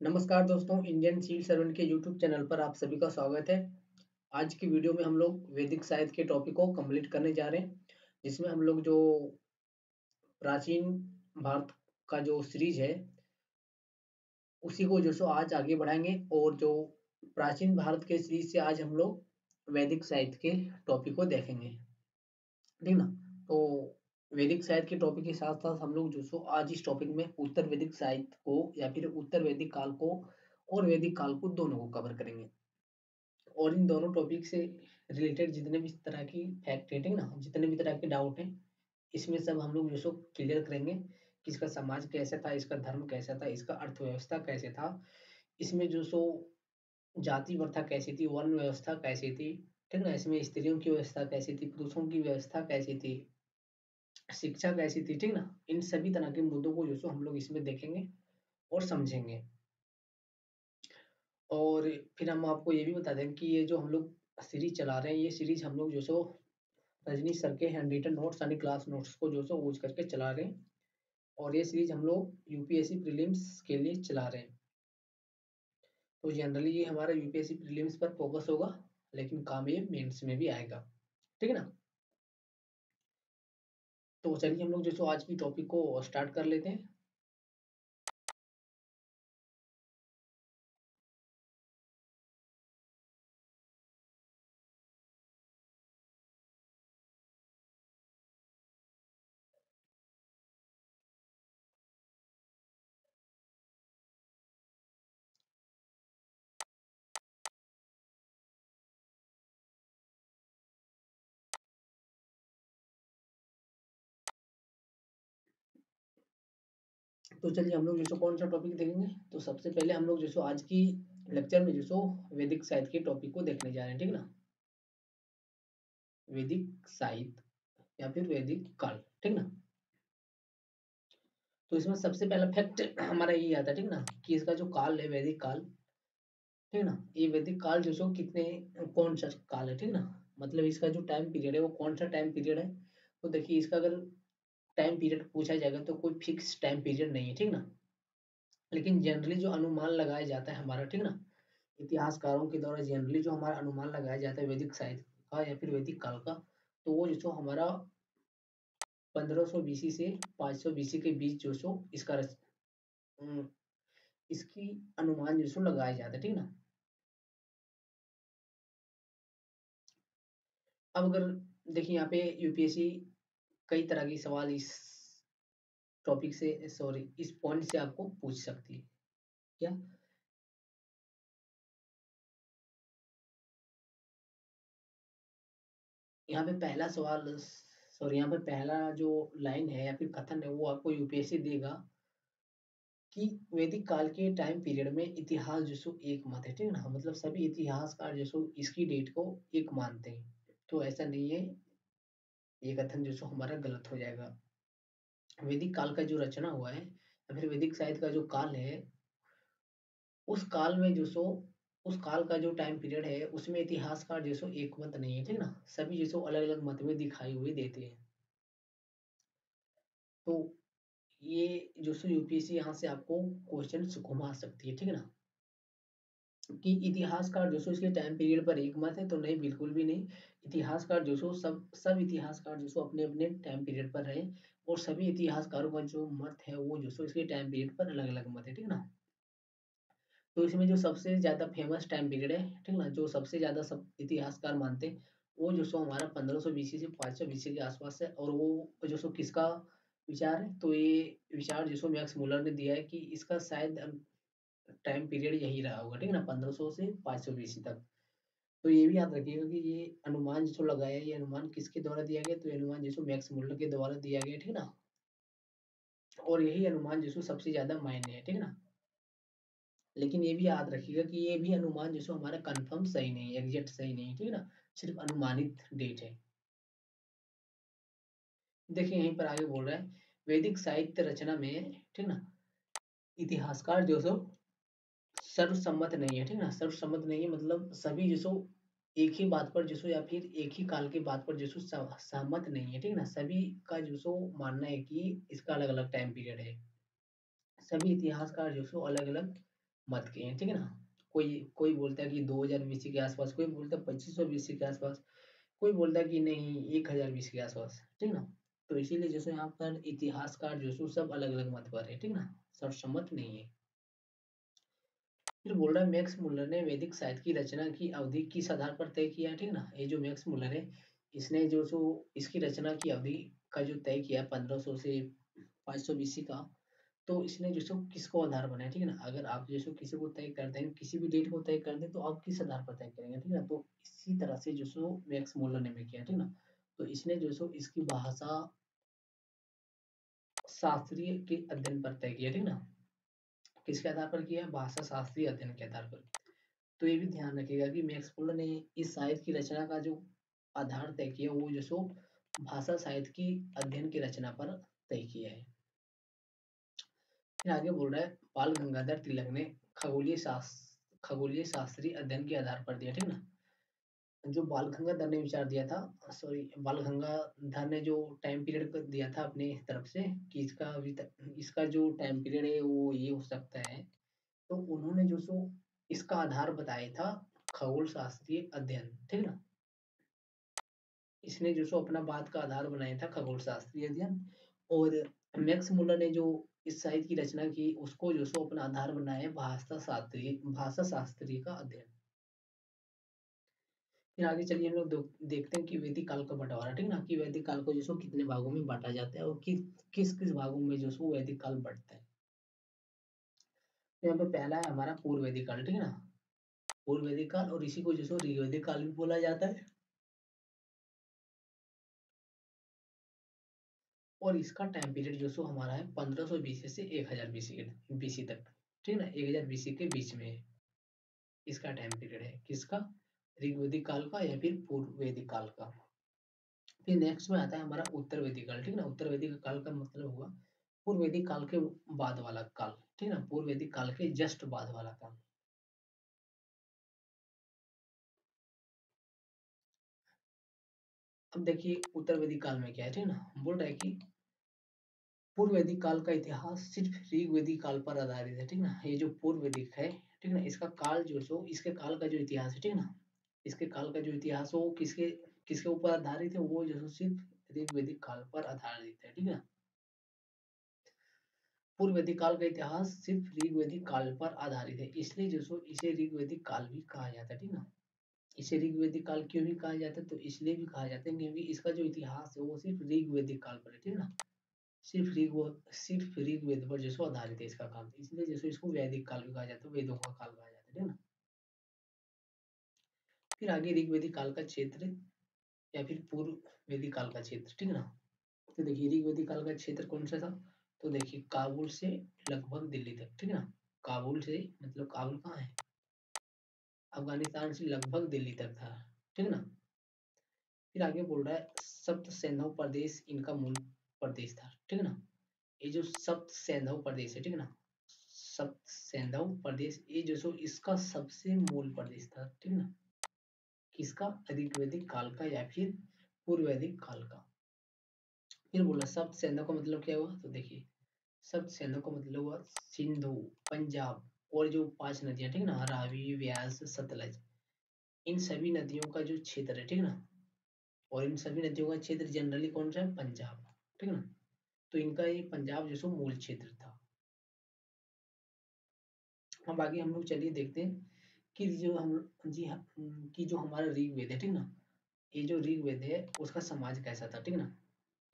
नमस्कार दोस्तों, Indian civil servant के यूट्यूब चैनल पर आप सभी का स्वागत है। आज की वीडियो में हम लोग वैदिक साहित्य के टॉपिक को कंप्लीट करने जा रहे हैं, जिसमें हम लोग जो प्राचीन भारत का जो सीरीज है, उसी को जो सो आज आगे बढ़ाएंगे। और जो प्राचीन भारत के सीरीज से आज हम लोग वैदिक साहित्य के टॉपिक को देखेंगे, ठीक ना। तो वैदिक साहित्य के टॉपिक के साथ साथ हम लोग जो सो आज इस टॉपिक में उत्तर वैदिक साहित्य को या फिर उत्तर वैदिक काल को और वैदिक काल को दोनों को कवर करेंगे। और इन दोनों टॉपिक से रिलेटेड जितने भी तरह की फैक्ट है, ठीक ना, जितने भी तरह के डाउट हैं, इसमें सब हम लोग जो सो क्लियर करेंगे कि इसका समाज कैसा था, इसका धर्म कैसा था, इसका अर्थव्यवस्था कैसे था, इसमें जो सो जाति प्रथा कैसी थी, वर्ण व्यवस्था कैसी थी, ठीक ना, इसमें स्त्रियों की व्यवस्था कैसी थी, पुरुषों की व्यवस्था कैसी थी, शिक्षा कैसी थी, ठीक ना। इन सभी तरह के मुद्दों को जो सो हम लोग इसमें देखेंगे और समझेंगे। और फिर हम आपको ये भी बता दें कि ये जो हम लोग सीरीज चला रहे हैं, ये सीरीज हम लोग जो सो रजनी सर के हैंड रिटन नोट्स यानी क्लास नोट्स को जो सो यूज करके चला रहे हैं। और ये सीरीज हम लोग यूपीएससी प्रीलिम्स के लिए चला रहे हैं। तो जनरली ये हमारा यूपीएससी प्रीलिम्स पर फोकस होगा, लेकिन काम ये मेंस में भी आएगा, ठीक है ना। तो चलिए हम लोग जो सो आज की टॉपिक को स्टार्ट कर लेते हैं। तो चलिए हम लोग जो सो कौन सा टॉपिक देखेंगे। तो सबसे पहले हम लोग जो सो आज की लेक्चर में जो सो वैदिक साहित्य के टॉपिक को देखने जा रहे हैं, ठीक ना। वैदिक साहित्य या फिर वैदिक काल, ठीक ना। तो इसमें सबसे पहला फैक्ट हमारा ये आता है, ठीक ना, कि इसका जो काल है वैदिक काल, ठीक ना, ये वैदिक काल जो सो कितने कौन सा काल है, ठीक ना, मतलब इसका जो टाइम पीरियड है वो कौन सा टाइम पीरियड है। तो देखिए इसका अगर टाइम पीरियड पूछा जाएगा तो कोई फिक्स टाइम पीरियड नहीं है, ठीक ना। लेकिन जनरली जो अनुमान लगाया जाता है हमारा, ठीक ना, इतिहासकारों के द्वारा जनरली जो हमारा अनुमान लगाया जाता है वैदिक साहित्य का या फिर वैदिक काल का, तो वो जो सो हमारा 1500 बीसी से 500 बीसी के बीच जो सो इसका अम, इसकी अनुमान जो सो लगाया जाता है, ठीक ना। अब अगर देखिए यहाँ पे यूपीएससी कई तरह की सवाल इस टॉपिक से, सॉरी, इस पॉइंट से आपको पूछ सकती है। क्या यहाँ पे पहला सवाल, सॉरी, यहाँ पे पहला जो लाइन है या फिर कथन है वो आपको यूपीएससी देगा कि वैदिक काल के टाइम पीरियड में इतिहास जो सो एक मत है, ठीक है ना, मतलब सभी इतिहासकार जो सो इसकी डेट को एक मानते हैं। तो ऐसा नहीं है, ये कथन जो सो हमारा गलत हो जाएगा। वैदिक काल का जो रचना हुआ है या फिर वैदिक साहित्य का जो काल है, उस काल में जो सो उस काल का जो टाइम पीरियड है उसमें इतिहासकार जो सो एक मत नहीं है, ठीक ना, सभी जो सो अलग अलग मत में दिखाई हुई देते हैं। तो ये जो सो यूपीएससी यहाँ से आपको क्वेश्चन घुमा सकती है, ठीक है ना, कि इतिहासकार जो सो इसके टाइम पीरियड पर एक मत है, तो नहीं, बिल्कुल भी नहीं। इतिहासकार जो सो सब सब इतिहासकार जो सो अपने अपने टाइम पीरियड पर रहे, और सभी इतिहासकारों का जो मत है वो जो सो इसके टाइम पीरियड पर अलग अलग मत है, ठीक ना। तो इसमें जो सबसे ज्यादा फेमस टाइम पीरियड है, ठीक ना, जो सबसे ज्यादा सब इतिहासकार मानते हैं, वो जो सो हमारा 1500 बीसी से 500 बीसी के आसपास है। और वो जो सो किसका विचार है, तो ये विचार जो सो मैक्स मुलर ने दिया है कि इसका शायद टाइम पीरियड यही रहा होगा, ठीक है ना, 1500 से 500 बीसी तक। तो ये भी याद रखिएगा कि ये अनुमान जो लगाया है, ये अनुमान किसके द्वारा दिया गया, तो ये अनुमान जो मैक्स मुलर के द्वारा दिया गया, ठीक ना। और यही अनुमान जो सबसे ज्यादा मायने है, ठीक ना। लेकिन ये भी याद रखिएगा कि ये भी अनुमान जो हमारा कंफर्म सही नहीं है, एग्जैक्ट सही नहीं है, ठीक है ना, सिर्फ अनुमानित डेट है। देखिए यहीं पर आगे बोल रहा है, वैदिक साहित्य रचना में, ठीक ना, इतिहासकार जो सो सर्वसम्मत नहीं है, ठीक ना, सर्वसम्मत नहीं है मतलब सभी जो सो एक ही बात पर जो सो या फिर एक ही काल के बात पर जो सो सहमत नहीं है, ठीक ना, सभी का जो सो मानना है कि इसका अलग अलग टाइम पीरियड है। सभी इतिहासकार जो सो अलग अलग मत के हैं, ठीक है ना। कोई कोई बोलता है कि 2000 बीसी के आसपास, कोई बोलता है 2500 बीसी के आसपास, कोई बोलता है कि नहीं 1000 बीसी के आसपास, ठीक ना। तो इसीलिए जैसे यहाँ पर इतिहासकार जो सो सब अलग अलग मत पर है, ठीक ना, सर्वसम्मत नहीं है। फिर बोल रहा है मैक्स मुलर ने वैदिक साहित्य की रचना की अवधि किस आधार पर तय किया है, ठीक ना। ये जो मैक्स मुलर है, इसने जो सो इसकी रचना की अवधि का जो तय किया 1500 से 500 बीसी का, तो इसने जो सो किसको आधार बनाया, ठीक है ना। अगर आप जो सो किसी को तय कर दें, किसी भी डेट को तय कर दें, तो आप किस आधार पर तय करेंगे, ठीक है ना। तो इसी तरह से जो सो मैक्स मुलर ने भी किया, ठीक ना। तो इसने जो सो इसकी भाषा शास्त्रीय के अध्ययन पर तय किया, ठीक ना। किसके आधार पर किया, भाषा शास्त्रीय अध्ययन के आधार पर। तो ये भी ध्यान रखिएगा कि मैक्स मुलर ने इस साहित्य की रचना का जो आधार तय किया, वो जो सो भाषा साहित्य की अध्ययन की रचना पर तय किया है। फिर आगे बोल रहा है बाल गंगाधर तिलक ने खगोलीय शास्त्रीय अध्ययन के आधार पर दिया, ठीक ना। जो बाल गंगाधर ने विचार दिया था, सॉरी, बाल गंगाधर ने जो टाइम पीरियड दिया था अपने तरफ से कि इसका अभी तक इसका जो टाइम पीरियड है वो ये हो सकता है, तो उन्होंने जो सो इसका आधार बताया था खगोल शास्त्रीय अध्ययन, ठीक ना। इसने जो सो अपना बात का आधार बनाया था खगोल शास्त्रीय अध्ययन। और मैक्स मुलर ने जो इस साहित्य की रचना की उसको जो सो अपना आधार बनाया भाषा शास्त्री का अध्ययन। फिर आगे चलिए हम लोग देखते हैं कि वैदिक काल का बंटवारा, ठीक ना, कि वैदिक काल को जो सो कितने भागों में बांटा जाता है और किस किस भागों में जो सो वैदिक काल बढ़ता है। तो यहाँ पे पहला है हमारा पूर्व वैदिक काल, ठीक है ना। पूर्व वैदिक काल, और इसी को जो सो ऋग्वैदिक काल भी बोला जाता है। और इसका टाइम पीरियड जो सो हमारा है 1500 बीसी से 1000 बीसी तक, ठीक है ना, 1000 बीसी के बीच में है इसका टाइम पीरियड है। किसका, ऋग्वैदिक काल का या फिर पूर्व वैदिक काल का। फिर नेक्स्ट में आता है हमारा उत्तर वैदिक काल, ठीक है ना। उत्तर वैदिक काल का मतलब हुआ पूर्व वैदिक काल के बाद वाला काल, ठीक है ना, पूर्व वैदिक काल के जस्ट बाद वाला काल। अब देखिए उत्तर वैदिक काल में क्या है, ठीक है ना, बोल रहा है कि पूर्व वैदिक काल का इतिहास सिर्फ ऋग वैदिक काल पर आधारित है, ठीक ना। ये जो पूर्व वैदिक है, ठीक ना, इसका काल जो सो इसके काल का जो इतिहास है, ठीक ना, इसके काल का जो इतिहास हो किसके किसके ऊपर आधारित है, वो जो सो सिर्फ ऋग वैदिक काल पर आधारित है, ठीक है। पूर्व वैदिक काल का इतिहास सिर्फ ऋग्वैदिक काल पर आधारित है, इसलिए जो सो इसे ऋग्वैदिक काल भी कहा जाता है, ठीक ना। इसे ऋग्वैदिक काल क्यों भी कहा जाता है, तो इसलिए भी कहा जाता है क्योंकि इसका जो इतिहास है वो सिर्फ ऋग्वैदिक काल पर है, ठीक ना। सिर्फ ऋग्वेद पर जो सो आधारित है इसका काल, इसलिए जो सो इसको वैदिक काल भी कहा जाता है, वेदों का काल कहा जाता है, ठीक ना। फिर आगे ऋग्वैदिक काल का क्षेत्र या फिर पूर्व वैदिक काल का क्षेत्र, ठीक है ना। तो देखिए ऋग्वैदिक काल का क्षेत्र कौन सा था, तो देखिए काबुल से लगभग दिल्ली तक, ठीक है ना। काबुल से मतलब काबुल कहाँ है, अफगानिस्तान से लगभग दिल्ली तक था, ठीक है ना। फिर आगे बोल रहा है सप्त सैंधव प्रदेश इनका मूल प्रदेश था, ठीक है ना। ये जो सप्त सैंधव प्रदेश है, ठीक है ना, सप्त सैंधव प्रदेश ये जो सो इसका सबसे मूल प्रदेश था, ठीक है ना। किसका, ऋग्वैदिक काल का या फिर पूर्व वैदिक काल का। फिर बोला सप्त सैंधव का मतलब क्या हुआ, तो देखिए सप्त सैन्यों का मतलब हुआ सिंधु, पंजाब और जो 5 नदियां, ठीक है ना, रावी, व्यास, सतलज, इन सभी नदियों का जो क्षेत्र है, ठीक है ना। और इन सभी नदियों का क्षेत्र जनरली कौन सा है, पंजाब, ठीक है ना। तो इनका ये पंजाब जो सो मूल क्षेत्र था। अब आगे हम लोग चलिए देखते हैं कि जो हम जी हाँ, कि जो हमारा ऋग्वेद है, ठीक ना, ये जो ऋग्वेद है उसका समाज कैसा था, ठीक ना।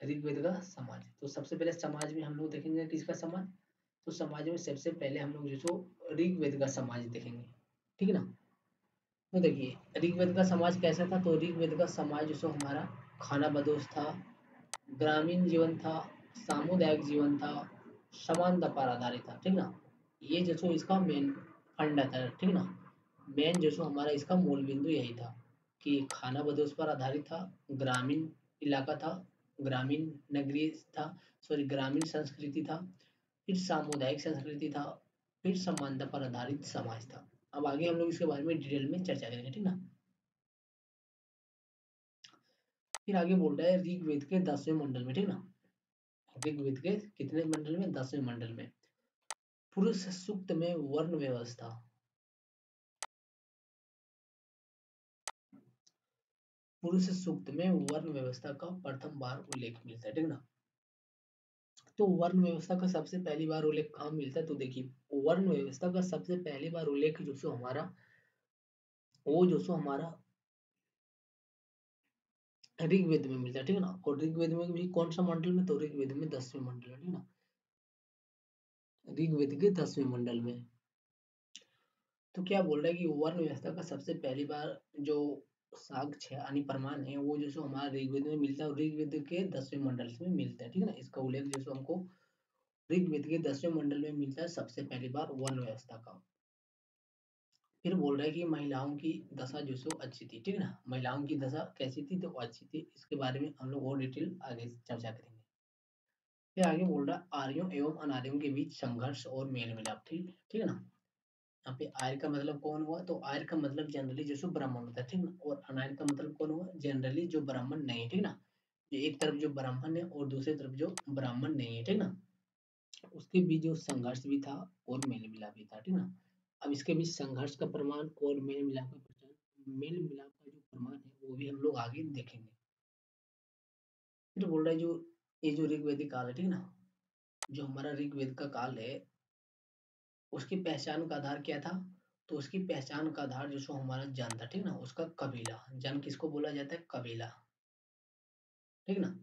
ऋग्वेद का समाज, तो सबसे पहले समाज में हम लोग देखेंगे किसका समाज, तो समाज में सबसे पहले हम लोग जो सो ऋग्वेद का समाज देखेंगे, ठीक है ना। तो देखिए ऋग्वेद का समाज कैसा था, तो ऋग्वेद का समाज जो सो हमारा खाना बदोश था, ग्रामीण जीवन था, सामुदायिक जीवन था, समानता पर आधारित था, ठीक ना। ये जो सो इसका मेन फंडा था, ठीक ना। मेन जो सो हमारा इसका मूल बिंदु यही था कि खाना बदोश पर आधारित था, ग्रामीण इलाका था, ग्रामीण नगरीय था, सॉरी ग्रामीण संस्कृति था, फिर सामुदायिक संस्कृति था, फिर समानता पर आधारित समाज था। अब आगे हम लोग इसके बारे में डिटेल में चर्चा करेंगे, ठीक ना। फिर आगे बोल रहा है ऋग्वेद के 10वें मंडल में, ठीक ना, ऋग्वेद के कितने मंडल में, 10वें मंडल में पुरुष सूक्त में वर्ण व्यवस्था, पुरुष सूक्त में वर्ण व्यवस्था का प्रथम बार उल्लेख मिलता है, ठीक ना। तो वर्ण व्यवस्था का सबसे पहली बार उल्लेख कहाँ मिलता है, तो देखिए वर्ण व्यवस्था का सबसे पहली बार उल्लेख जो सो हमारा वो जो सो हमारा ऋग्वेद में मिलता है, ठीक है ना। और ऋग्वेद में भी कौन सा मंडल में, तो ऋग्वेद में 10वें मंडल में, ठीक ना, ऋग्वेद के 10वें मंडल में। तो क्या बोल रहा है कि वर्ण व्यवस्था का सबसे पहली बार जो साक्ष्य यानी प्रमाण है वो जो सो हमारा ऋग्वेद में मिलता है, और ऋग्वेद के 10वें मंडल में मिलता है, ठीक है ना। इसका उल्लेख जो सो हमको ऋग्वेद के 10वें मंडल में मिलता है सबसे पहली बार वर्ण व्यवस्था का। फिर बोल रहा है कि महिलाओं की दशा जो सो अच्छी थी, ठीक है ना। महिलाओं की दशा कैसी थी, तो अच्छी थी। इसके बारे में हम लोग और डिटेल आगे चर्चा करेंगे। फिर आगे बोल रहा है आर्यों एवं अनार्यों के बीच संघर्ष और मेल मिलाप थी, ठीक है ना। यहाँ पे आर्य का मतलब कौन हुआ, तो आर्य का मतलब जनरली जो सो ब्राह्मण होता है, ठीक ना। और अनार्य का मतलब कौन हुआ, जनरली जो ब्राह्मण नहीं है, ठीक ना। ये एक तरफ जो ब्राह्मण है और दूसरी तरफ जो ब्राह्मण नहीं है, ठीक ना, उसके बीच जो संघर्ष भी था और मेल मिलाप भी था, ठीक ना। अब इसके बीच संघर्ष का प्रमाण और मेल मिलाप का प्रमाण, मेल मिलाप का जो प्रमाण है वो भी हम लोग आगे देखेंगे। फिर बोल रहा है जो ये जो ऋग्वेदिक काल है, ठीक ना, जो हमारा ऋग्वेद का काल है उसकी पहचान का आधार क्या था, तो उसकी पहचान का आधार जो सो हमारा जन था, ठीक ना, उसका कबीला। जन किसको बोला जाता है, कबीला, ठीक ना।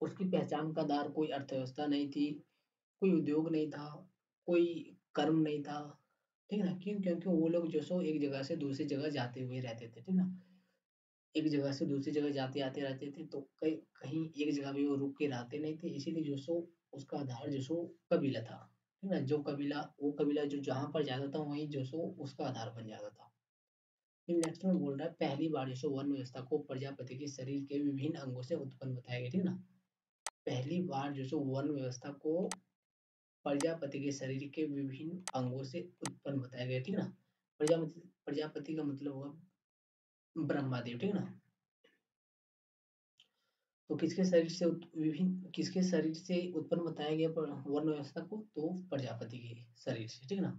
उसकी पहचान का आधार कोई अर्थव्यवस्था नहीं थी, कोई उद्योग नहीं था, कोई कर्म नहीं था, ठीक है ना। क्यों, क्योंकि वो लोग जो सो एक जगह से दूसरी जगह जाते हुए रहते थे, ठीक ना। एक जगह से दूसरी जगह जाते आते रहते थे, तो कहीं कहीं एक जगह भी वो रुक के रहते नहीं थे, इसीलिए जो सो उसका आधार जो सो कबीला था, ठीक ना। जो कबीला, वो कबीला जो जहाँ पर जाता था वहीं जो सो उसका आधार बन जाता था। फिर नेक्स्ट में बोल रहा है पहली बार जो सो वर्ण व्यवस्था को प्रजापति के शरीर के विभिन्न अंगों से उत्पन्न बताया गया, ठीक ना। पहली बार जो सो वर्ण व्यवस्था को प्रजापति के शरीर के विभिन्न अंगों से उत्पन्न बताया गया, ठीक ना। प्रजापति प्रजापति का मतलब हुआ ब्रह्मादेव, ठीक ना। तो किसके शरीर से विभिन्न किसके शरीर से उत्पन्न बताया गया वर्ण व्यवस्था को, तो प्रजापति के शरीर से, ठीक ना।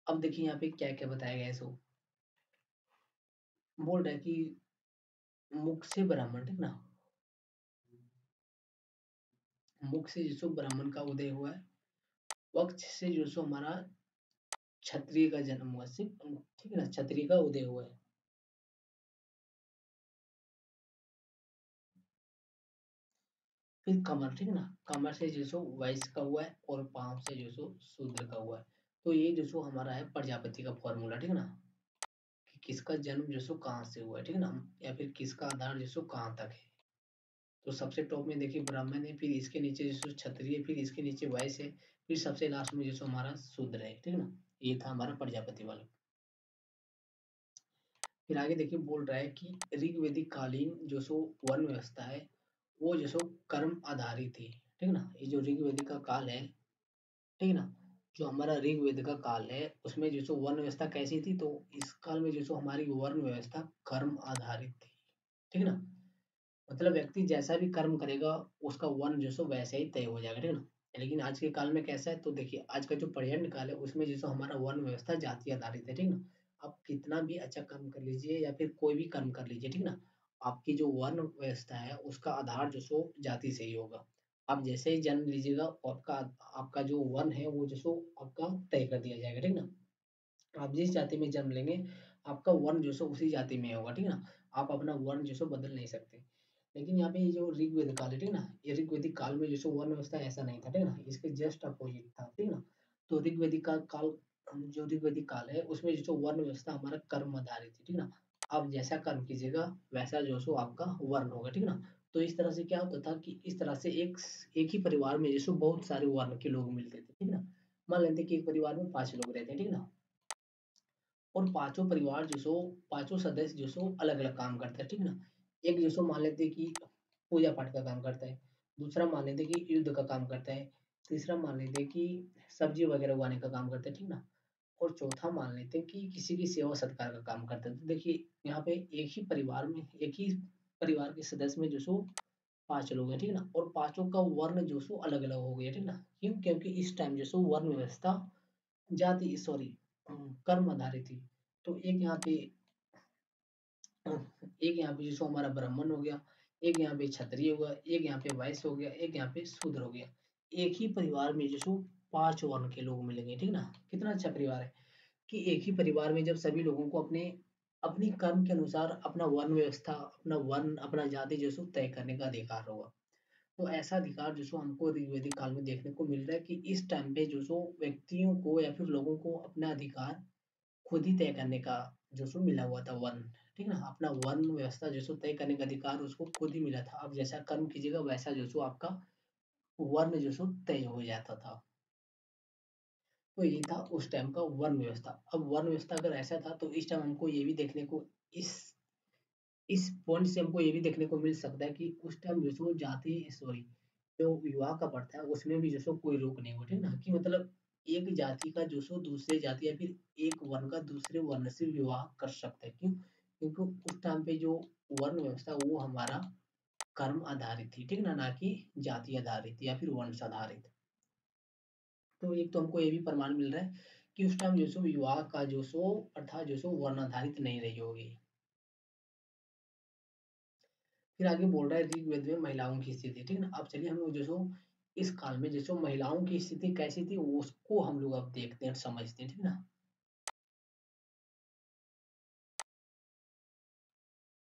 अब देखिए यहाँ पे क्या क्या बताया गया है। सो बोल रहा है कि मुख से ब्राह्मण, ठीक ना, मुख से जो सो ब्राह्मण का उदय हुआ है, वक्ष से जो सो हमारा क्षत्रिय का जन्म हुआ, सिर्फ ठीक है ना, क्षत्रिय का उदय हुआ है। फिर कमर, ठीक है ना, कमर से जो सो वैश्य का हुआ है, और पांव से जो सो शूद्र का हुआ है। तो ये जो सो हमारा है प्रजापति का फॉर्मूला, ठीक है ना, कि किसका जन्म जो सो कहाँ से हुआ है, ठीक है ना, या फिर किसका आधार जो सो कहाँ तक है। तो सबसे टॉप में देखिए ब्राह्मण है, फिर इसके नीचे जो सो क्षत्रिय, फिर इसके नीचे वैश्य है, फिर सबसे लास्ट में जो सो हमारा शूद्र है, ठीक है ना। ये था हमारा प्रजापति वाला। फिर आगे देखिए बोल रहा है कि ऋग्वेदिक कालीन जो सो वर्ण व्यवस्था है वो जो सो कर्म आधारित थी, ठीक है ना। ये जो ऋग्वेदिक का काल है, ठीक है ना, जो हमारा ऋग्वेद का काल है उसमें जो सो वर्ण व्यवस्था कैसी थी, तो इस काल में जो सो हमारी वर्ण व्यवस्था कर्म आधारित थी, ठीक है ना। मतलब व्यक्ति जैसा भी कर्म करेगा उसका वर्ण जो सो वैसे ही तय हो जाएगा, ठीक है ना। लेकिन आज के काल में कैसा है, तो देखिए आज का जो पर्यटन काल है उसमें जो सो हमारा वर्ण व्यवस्था जाति आधारित है, ठीक है ना। आप कितना भी अच्छा कर्म कर लीजिए या फिर कोई भी कर्म कर लीजिए, ठीक है ना, आपकी जो वर्ण व्यवस्था है उसका आधार जो सो जाति से ही होगा। आप जैसे ही जन्म लीजिएगा आपका आपका जो वर्ण है वो जो सो आपका तय कर दिया जाएगा, ठीक है ना। आप जिस जाति में जन्म लेंगे आपका वर्ण जो सो उसी जाति में होगा, ठीक है ना। आप अपना वर्ण जो सो बदल नहीं सकते। लेकिन यहाँ पे ये जो ऋग्वेद काल है, ठीक है ना, ये ऋग्वेदिक काल में जो सो वर्ण व्यवस्था ऐसा नहीं था, ठीक है ना, इसके जस्ट अपोजिट था, ठीक है ना। तो ऋग्वेदिक का काल, जो ऋग्वेदिक काल है उसमें जो सो वर्ण व्यवस्था हमारा कर्म आधारित थी, ठीक है ना। आप जैसा कर्म कीजिएगा वैसा जो सो आपका वर्ण होगा, ठीक है ना। तो इस तरह से क्या होता था कि इस तरह से एक ही परिवार में जो सो बहुत सारे वर्ण के लोग मिलते थे, ठीक है ना। मान लेते हैं कि एक परिवार में 5 लोग रहते हैं, ठीक है ना, और पांचों परिवार जो सो पांचों सदस्य जो सो अलग अलग काम करते हैं, ठीक है ना। एक जो सो मान लेते हैं कि पूजा पाठ का काम करता है, दूसरा मान लेते हैं कि युद्ध का काम करता है, तीसरा मान लेते हैं कि सब्जी वगैरह उगाने का काम करता है, ठीक ना, और चौथा मान लेते हैं कि किसी की सेवा सत्कार का काम करता है। तो देखिए यहाँ पे एक ही परिवार के सदस्य में जो सो 5 लोग हैं, ठीक है ना? और पाँचों का वर्ण जो सो अलग-अलग हो गया, ठीक है ना? क्यों? क्योंकि इस टाइम जो सो वर्ण व्यवस्था जाति सॉरी कर्म आधारित थी। तो एक यहाँ पे जैसे हमारा ब्राह्मण हो गया, एक यहाँ पे क्षत्रिय हो गया, एक यहाँ पे वैश्य हो गया, एक यहाँ पे शूद्र हो गया। एक ही परिवार में जैसे 5 वर्ण के लोग मिलेंगे, ठीक है ना? कितना अच्छा परिवार है कि एक ही परिवार में जब सभी लोगों को अपने अपनी कर्म के अनुसार अपना वर्ण व्यवस्था, अपना वर्ण, अपना जाति जो सो तय करने का अधिकार होगा। तो ऐसा अधिकार जो सो हमको ऋग्वेदिक काल में देखने को मिल रहा है कि इस टाइम पे जो सो व्यक्तियों को या फिर लोगों को अपना अधिकार खुद ही तय करने का जो सो मिला हुआ था वर्ण, ठीक है ना? अपना वर्ण व्यवस्था जो सो तय करने का अधिकार उसको खुद ही मिला था। अब जैसा कर्म कीजिएगा वैसा जो सो आपका वर्ण जो सो तय हो जाता था। तो ये था उस टाइम का वर्ण व्यवस्था। अब वर्ण व्यवस्था अगर ऐसा था तो इस टाइम हमको ये भी देखने को इस इस पॉइंट से हमको ये भी देखने को मिल सकता है कि उस टाइम जो सो जाति सॉरी जो विवाह का प्रथा है उसमें भी जो सो कोई रोक नहीं हुआ, ठीक है ना? कि मतलब एक जाति का जो सो दूसरे जाति या फिर एक वर्ण का दूसरे वर्ण से विवाह कर सकता है। क्यों? क्योंकि उस टाइम पे जो वर्ण व्यवस्था वो हमारा कर्म आधारित थी, ठीक है ना? ना कि जाति आधारित या फिर वंश आधारित। तो एक तो हमको ये भी प्रमाण मिल रहा है कि उस टाइम जो सो विवाह का जो सो प्रथा जो सो वर्ण आधारित नहीं रही होगी। फिर आगे बोल रहा है ऋग्वेद में महिलाओं की स्थिति, ठीक है ना? अब चलिए हम लोग जो सो इस काल में जो सो महिलाओं की स्थिति कैसी थी उसको हम लोग अब देखते हैं, समझते हैं, ठीक है ना?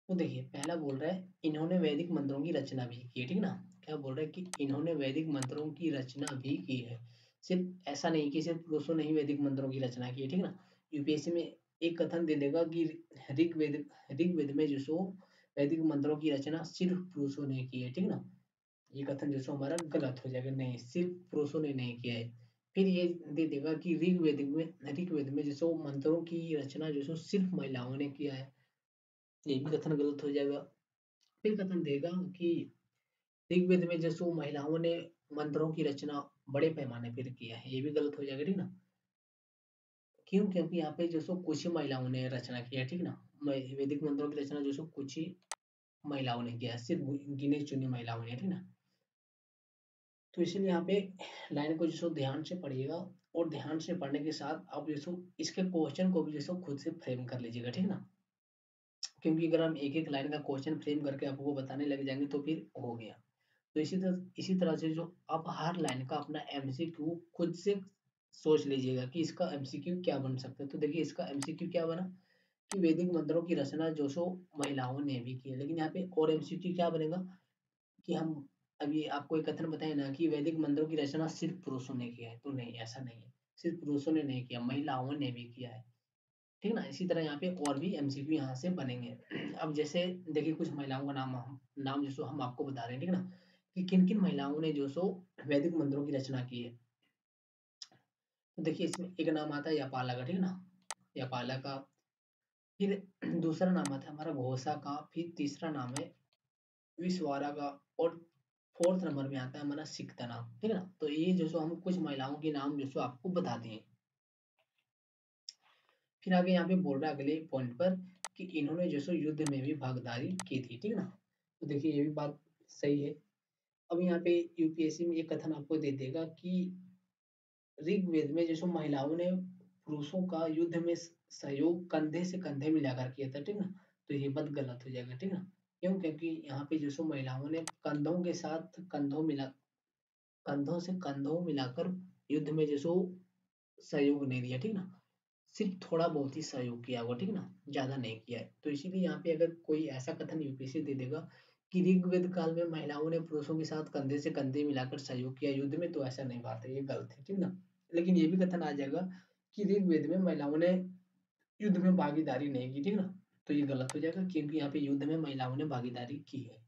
तो देखिए पहला बोल रहा है इन्होंने वैदिक मंत्रों की रचना भी की है, ठीक है ना? क्या बोल रहा है कि इन्होंने वैदिक मंत्रों की रचना भी की है। सिर्फ ऐसा नहीं कि सिर्फ पुरुषों ने ही वैदिक मंत्रों की रचना की है, ठीक है ना? यूपीएससी में एक कथन दे देगा कि ऋग्वेद ऋग्वेद में जो सो वैदिक मंत्रों की रचना सिर्फ पुरुषों ने की है, ठीक है ना? ये कथन जो सो हमारा गलत हो जाएगा, नहीं सिर्फ पुरुषों ने नहीं किया है। फिर ये दे देगा कि ऋग्वेद में जो सो मंत्रों की रचना जो सो सिर्फ महिलाओं ने किया है, ये भी कथन गलत हो जाएगा। फिर कथन देगा कि ऋग्वेद में जो सो महिलाओं ने मंत्रों की रचना बड़े पैमाने पर किया है, ये भी गलत हो जाएगा, ठीक ना? क्यों? क्योंकि यहाँ पे जो सो कुछ ही महिलाओं ने रचना किया है, ठीक ना? वैदिक मंत्रों की रचना जो सो कुछ ही महिलाओं ने किया है, सिर्फ गिने चुनी महिलाओं ने, ठीक ना? तो इसीलिए यहाँ पे लाइन को जो सो ध्यान से पढ़िएगा और ध्यान से पढ़ने के साथ आप जो सो इसके क्वेश्चन को भी जो सो खुद से फ्रेम कर लीजिएगा, ठीक ना? क्योंकि अगर हम एक एक लाइन का क्वेश्चन फ्रेम करके आपको बताने लग जाएंगे तो फिर हो गया। तो इसी तरह से जो आप हर लाइन का अपना एमसीक्यू खुद से सोच लीजिएगा कि इसका एमसीक्यू क्या बन सकता है। तो देखिए इसका एमसीक्यू क्या बना कि वैदिक मंत्रों की रचना जो सो महिलाओं ने भी की है, लेकिन यहाँ पे और एमसीक्यू क्या बनेगा कि हम अभी आपको एक कथन बताए ना कि वैदिक मंत्रों की रचना सिर्फ पुरुषों ने किया है, तो नहीं ऐसा नहीं है। सिर्फ पुरुषों ने नहीं किया, महिलाओं ने भी किया है, ठीक ना? इसी तरह यहाँ पे और भी एमसीक्यू यहाँ से बनेंगे। अब जैसे देखिए कुछ महिलाओं का नाम जो सो हम आपको बता रहे हैं, ठीक है ना? कि किन किन महिलाओं ने जो सो वैदिक मंत्रों की रचना की है। तो देखिए इसमें एक नाम आता है यपाला का, ठीक है ना? यपाला का। फिर दूसरा नाम आता है हमारा घोषा का। फिर तीसरा नाम है विश्वारा का। और फोर्थ नंबर में आता है हमारा सिकता नाम, ठीक है ना? तो ये जो सो हम कुछ महिलाओं के नाम जो सो आपको बता दिए। फिर आगे यहाँ पे बोल रहा है अगले पॉइंट पर कि इन्होंने जो सो युद्ध में भी भागीदारी की थी, ठीक है ना? तो देखिए ये भी बात सही है। अब यहाँ पे यूपीएससी में एक कथन आपको दे देगा कि ऋग्वेद में जो सो महिलाओं ने पुरुषों का युद्ध में सहयोग कंधे से कंधे मिलाकर किया था, ठीक ना? तो ये बात गलत हो जाएगा, ठीक ना? क्यों? क्योंकि यहाँ पे जो सो महिलाओं ने कंधों के साथ कंधों से कंधों मिलाकर युद्ध में जो सो सहयोग नहीं दिया, ठीक ना? सिर्फ थोड़ा बहुत ही सहयोग किया होगा, ठीक ना? ज्यादा नहीं किया है। तो इसीलिए यहाँ पे अगर कोई ऐसा कथन यूपीएससी दे देगा कि ऋग्वेद काल में महिलाओं ने पुरुषों के साथ कंधे से कंधे मिलाकर सहयोग किया युद्ध में, तो ऐसा नहीं बात है, ये गलत है, ठीक ना? लेकिन ये भी कथन आ जाएगा कि ऋग्वेद में महिलाओं ने युद्ध में भागीदारी नहीं की, ठीक ना? तो ये गलत हो जाएगा क्योंकि यहाँ पे युद्ध में महिलाओं ने भागीदारी की है।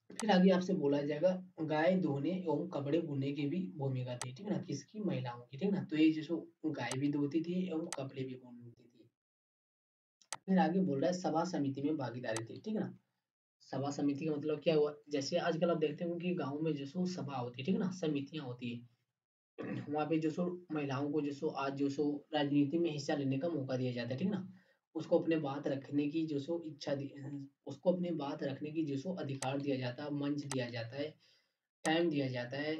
फिर आगे आपसे बोला जाएगा गाय धोने एवं कपड़े बुनने की भी भूमिका थी, ठीक है ना? किसकी? महिलाओं की, ठीक है ना? तो ये जो गाय भी धोती थी एवं कपड़े भी बुनती थी। फिर आगे बोल रहा है सभा समिति में भागीदारी थी, ठीक है ना? सभा समिति का मतलब क्या हुआ? जैसे आजकल आप देखते हो कि गाँव में जो सभा होती है, ठीक है ना? समितियां होती है। वहाँ पे जो महिलाओं को जो आज जो राजनीति में हिस्सा लेने का मौका दिया जाता है, ठीक है ना? उसको अपने बात रखने की जो सो उसको अपनी बात रखने की जो सो अधिकार दिया जाता है, मंच दिया जाता है, टाइम दिया जाता है,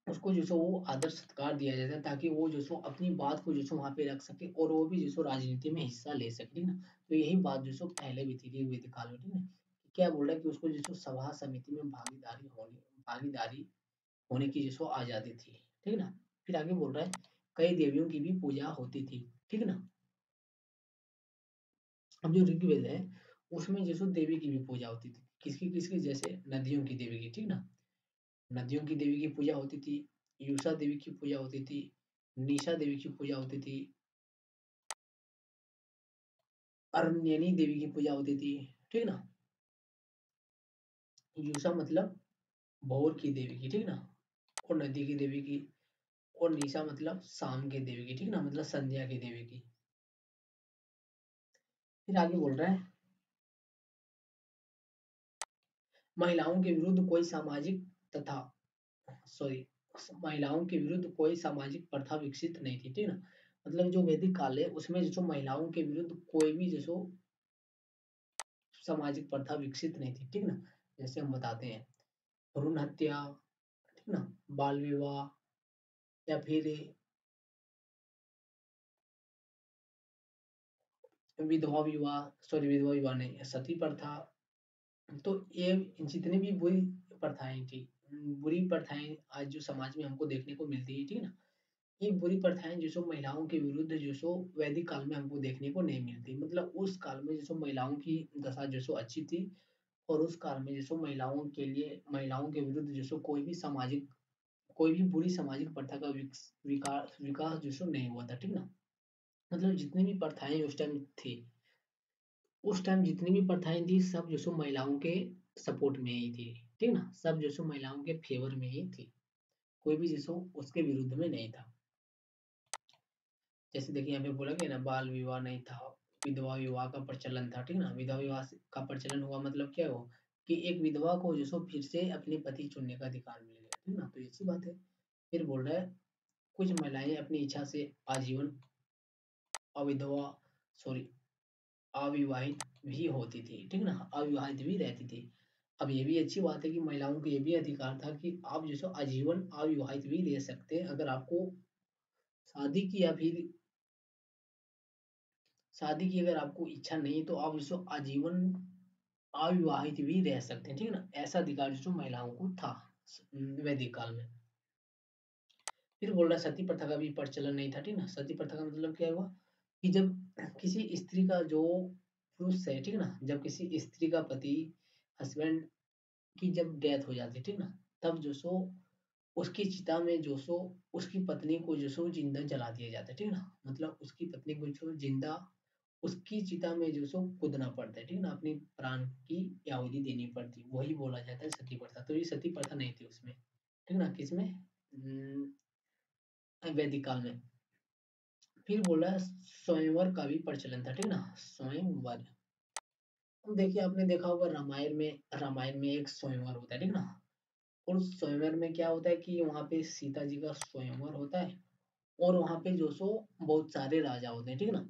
उसको जो सो वो आदर सत्कार दिया जाता है ताकि वो जो सो अपनी बात को जो सो वहाँ पे रख सके और वो भी जो सो राजनीति में हिस्सा ले सके, ठीक ना। तो यही बात जो सो पहले भी थी वैदिक काल में, ठीक है। क्या बोल रहा है कि उसको जो सो सभा समिति में भागीदारी होने की जो सो आजादी थी, ठीक ना। फिर आगे बोल रहा है कई देवियों की भी पूजा होती थी, ठीक ना। अब जो ऋग्वेद है उसमें जैसे देवी की भी पूजा होती थी, किसकी किसकी, जैसे नदियों की देवी की, ठीक ना। नदियों की देवी की पूजा होती थी, यूषा देवी की पूजा होती थी, निशा देवी की पूजा होती थी, अरण्यनी देवी की पूजा होती थी, ठीक ना। यूषा मतलब भोर की देवी की, ठीक ना, और नदी की देवी की, और निशा मतलब शाम के देवी की, ठीक ना, मतलब संध्या की देवी की। फिर आगे बोल रहा है महिलाओं के विरुद्ध कोई सामाजिक तथा सॉरी महिलाओं के विरुद्ध कोई सामाजिक प्रथा विकसित नहीं थी, ठीक ना। मतलब जो वैदिक काल है उसमें जो महिलाओं के विरुद्ध कोई भी जो सामाजिक प्रथा विकसित नहीं थी, ठीक ना। जैसे हम बताते हैं भ्रूण हत्या, ठीक ना, बाल विवाह, या फिर विधवा विवाह नहीं, सती प्रथा। तो ये जितनी भी बुरी प्रथाएं थी, बुरी प्रथाएं आज जो समाज में हमको देखने को मिलती है, ठीक है ना। ये बुरी प्रथाएं जो सो महिलाओं के विरुद्ध जो सो वैदिक काल में हमको देखने को नहीं मिलती, मतलब उस काल में जो सो महिलाओं की दशा जो सो अच्छी थी, और उस काल में जो सो महिलाओं के विरुद्ध जो सो कोई भी बुरी सामाजिक प्रथा का विकास विकास जो सो नहीं हुआ था, ठीक ना। मतलब जितनी भी प्रथाएं उस टाइम थी, उस टाइम जितनी भी प्रथाएं थी सब जो सो महिलाओं के सपोर्ट में ही थी, ठीक ना, सब जो सो महिलाओं के फेवर में ही थी, कोई भी जो सो उसके विरुद्ध में नहीं था। जैसे देखिए यहाँ पे बोला गया ना बाल विवाह नहीं था, विधवा विवाह का प्रचलन था, ठीक ना। विधवा विवाह का प्रचलन हुआ मतलब क्या हो कि एक विधवा को जो सो फिर से अपने पति चुनने का अधिकार मिल गया, ठीक ना, तो ऐसी बात है। फिर बोल रहा है कुछ महिलाएं अपनी इच्छा से आजीवन अविधवा सॉरी अविवाहित भी होती थी, ठीक ना, अविवाहित भी रहती थी। अब ये भी अच्छी बात है कि महिलाओं को ये भी अधिकार था कि आप जो सो आजीवन अविवाहित भी रह सकते हैं, अगर आपको शादी की या फिर शादी की अगर आपको इच्छा नहीं तो आप जो आजीवन अविवाहित भी रह सकते हैं, ठीक है ना। ऐसा अधिकार जो महिलाओं को था वैदिक काल में। फिर बोल रहा है सती प्रथा का भी प्रचलन नहीं था, ठीक ना। सती प्रथा का मतलब क्या हुआ कि जब किसी स्त्री का जो पुरुष है, ठीक ना, जब किसी स्त्री का पति हस्बैंड की जब डेथ हो जाती है, ठीक ना, तब जो सो उसकी चिता में जो सो उसकी पत्नी को जो सो जिंदा जला दिया जाता है, ठीक ना। मतलब उसकी पत्नी को जो जिंदा उसकी चिता में जो सो कूदना पड़ता है, ठीक ना, अपनी प्राण की आहुति देनी पड़ती, वही बोला जाता है सती प्रथा। तो ये सती प्रथा नहीं थी उसमें, ठीक ना, किसमें वैदिक काल में। फिर बोला स्वयंवर का भी प्रचलन था, ठीक ना, स्वयंवर। अब देखिए आपने देखा होगा रामायण में एक स्वयंवर होता है, ठीक ना। और उस स्वयंवर में क्या होता है कि वहाँ पे सीता जी का स्वयंवर होता है, और वहाँ पे जो सो बहुत सारे राजा होते हैं, ठीक ना,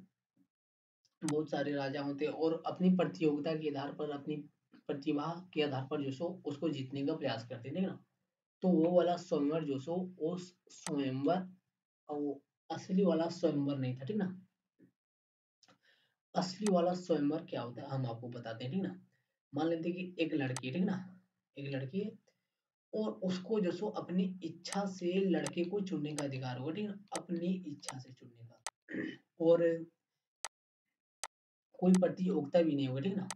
बहुत सारे राजा होते हैं और अपनी प्रतियोगिता के आधार पर अपनी प्रतिभा के आधार पर जो सो उसको जीतने का प्रयास करते हैं, ठीक ना। तो वो वाला स्वयंवर जो सो वो स्वयंवर और वो असली वाला स्वयंवर नहीं था, ठीक ना। असली वाला स्वयंवर क्या होता है हम आपको बताते हैं, ठीक ना। मान लेते हैं कि एक लड़की है, ठीक ना, एक लड़की है और उसको जो सो अपनी इच्छा से लड़के को चुनने का अधिकार होगा, ठीक ना, अपनी इच्छा से चुनने का और कोई प्रतियोगिता भी नहीं होगा, ठीक ना।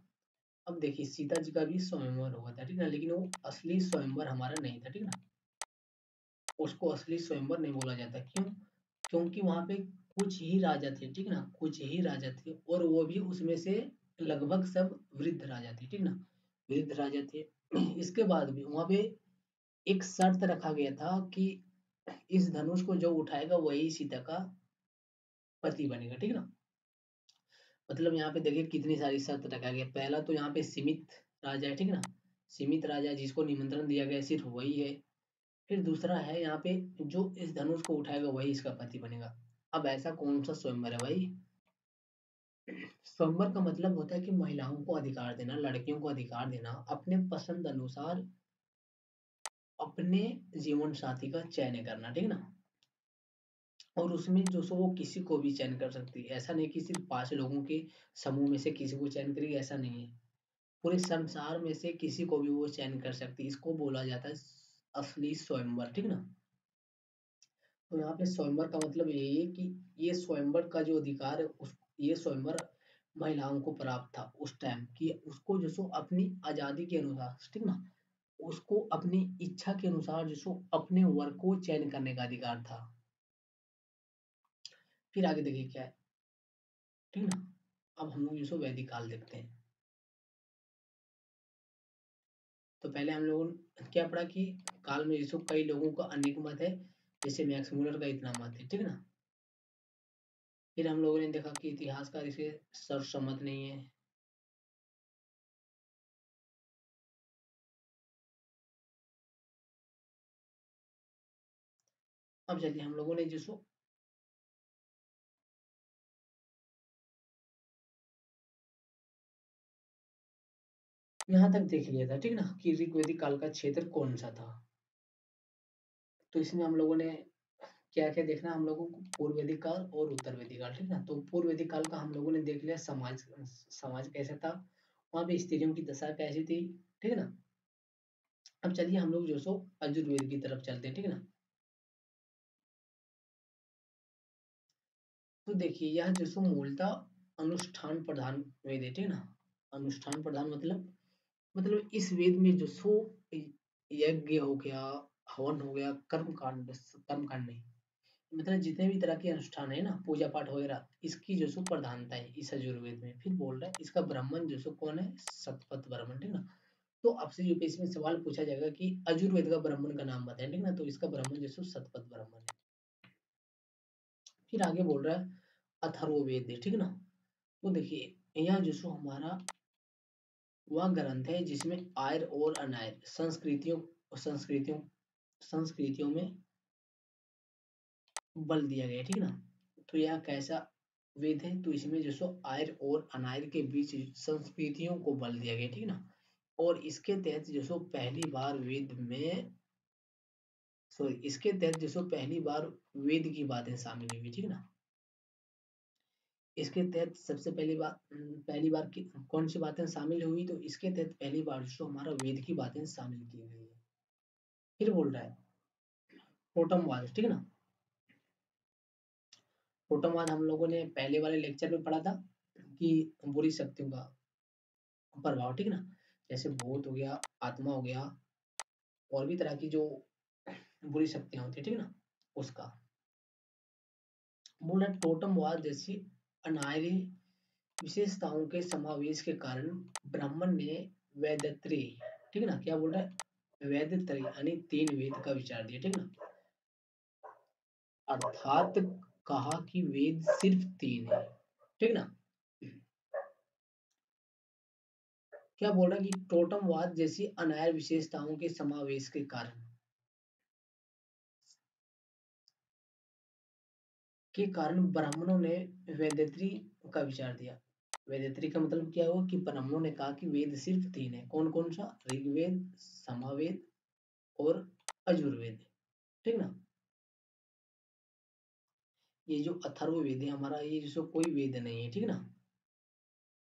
अब देखिए सीता जी का भी स्वयंवर हुआ था, ठीक ना, लेकिन वो असली स्वयंवर हमारा नहीं था, ठीक ना। उसको असली स्वयंवर नहीं बोला जाता, क्यों? क्योंकि वहां पे कुछ ही राजा थे, ठीक ना, कुछ ही राजा थे और वो भी उसमें से लगभग सब वृद्ध राजा थे, ठीक ना, वृद्ध राजा थे। इसके बाद भी वहां पे एक शर्त रखा गया था कि इस धनुष को जो उठाएगा वही सीता का पति बनेगा, ठीक ना। मतलब यहाँ पे देखिए कितनी सारी शर्त रखा गया। पहला तो यहाँ पे सीमित राजा है, ठीक ना, सीमित राजा जिसको निमंत्रण दिया गया सिर्फ वही है। फिर दूसरा है यहाँ पे जो इस धनुष को उठाएगा वही इसका पति बनेगा। अब ऐसा कौन सा स्वयंवर है भाई स्वयंवर का मतलब होता है कि महिलाओं को अधिकार देना, लड़कियों को अधिकार देना, अपने पसंद अनुसार अपने जीवन साथी का चयन करना, ठीक ना। और उसमें जो सो वो किसी को भी चयन कर सकती है, ऐसा नहीं कि सिर्फ 5 लोगों के समूह में से किसी को चयन करेगी, ऐसा नहीं है। पूरे संसार में से किसी को भी वो चयन कर सकती है, इसको बोला जाता है असली स्वयंवर, ठीक ना। तो यहाँ पे स्वयंवर का मतलब यही है कि ये स्वयंवर का जो अधिकार है उस ये स्वयंवर महिलाओं को प्राप्त था उस टाइम कि उसको जो सो अपनी आजादी के अनुसार, ठीक ना, उसको अपनी इच्छा के अनुसार जो सो अपने वर को चयन करने का अधिकार था। फिर आगे देखिए क्या है, ठीक ना। अब हम लोग जो सो वैदिक काल देखते हैं। तो पहले हम लोगों ने क्या पढ़ा कि काल में जो सो कई लोगों का अनेक मत है, जैसे मैक्स मुलर का इतना मत है, ठीक ना। फिर हम लोगों ने देखा कि इतिहासकार इसे सर्वसम्मत नहीं है। अब चलिए हम लोगों ने जो सो यहाँ तक देख लिया था, ठीक ना, कि ऋग्वेदिक काल का क्षेत्र कौन सा था। तो इसमें हम लोगों ने क्या क्या देखना, हम लोगों को पूर्व वैदिक काल और उत्तर वैदिक काल, ठीक ना। तो पूर्व वैदिक काल का हम लोगों ने देख लिया, समाज समाज कैसा था, वहां पे स्त्रियों की दशा कैसी थी, ठीक है ना। अब चलिए हम लोग जो सो यजुर्वेद की तरफ चलते हैं, ठीक है ना। तो देखिए यह जो सो मूलतः अनुष्ठान प्रधान वेद है, ठीक है ना। अनुष्ठान प्रधान मतलब इस वेद में जो सो यज्ञ हो गया, हवन हो गया, कर्म कांड नहीं, मतलब जितने भी तरह के अनुष्ठान है ना, पूजा पाठ वगैरह, इसकी जो सो प्रधानता है इस यजुर्वेद में। फिर बोल रहा है इसका ब्राह्मण जो सो कौन है, सतपथ ब्राह्मण, ठीक ना। तो आपसे यूपीएससी में सवाल पूछा जाएगा कि यजुर्वेद का ब्राह्मण का नाम बताएं, ठीक ना। तो इसका ब्राह्मण जो सो सतपथ ब्राह्मण है। फिर आगे बोल रहा है अथर्ववेद है, ठीक ना। तो देखिए यह जो सो हमारा वह ग्रंथ है जिसमें आर्य और अनार्य संस्कृतियों संस्कृतियों में बल दिया गया है, ठीक ना। तो यह कैसा वेद है, तो इसमें जो सो आर्य और अनार्य के बीच संस्कृतियों को बल दिया गया, ठीक ना। और इसके तहत जो सो पहली बार वेद में सॉरी इसके तहत जो सो पहली बार वेद की बातें शामिल हुई, ठीक ना। इसके तहत सबसे पहली बार की कौन सी बातें शामिल हुई, तो इसके तहत पहली बार जो हमारा वेद की बातें शामिल की गई है। फिर बोल रहा है टोटमवाद, ठीक है ना। टोटमवाद हम लोगों ने पहले वाले लेक्चर में पढ़ा था कि बुरी शक्तियों का प्रभाव, ठीक ना, जैसे भूत हो गया, आत्मा हो गया, और भी तरह की जो बुरी शक्तियां होती है, ठीक ना, उसका बोल रहा है टोटमवाद जैसी अनार्य विशेषताओं के समावेश के कारण ब्राह्मण ने वेदत्री, ठीक है ना, क्या बोल रहा है, वेदत्री यानी 3 वेद का विचार दिया, ठीक ना। अर्थात कहा कि वेद सिर्फ 3 है, ठीक ना। क्या बोल रहा है कि टोटमवाद जैसी अनार्य विशेषताओं के समावेश के कारण ब्राह्मणों ने वेदत्री का विचार दिया। वेदत्री का मतलब क्या हुआ कि ब्राह्मणों ने कहा कि वेद सिर्फ 3 है, कौन कौन सा, ऋग्वेद, सामवेद और यजुर्वेद, ठीक ना। ये जो अथर्ववेद है हमारा, ये जो कोई वेद नहीं है, ठीक ना।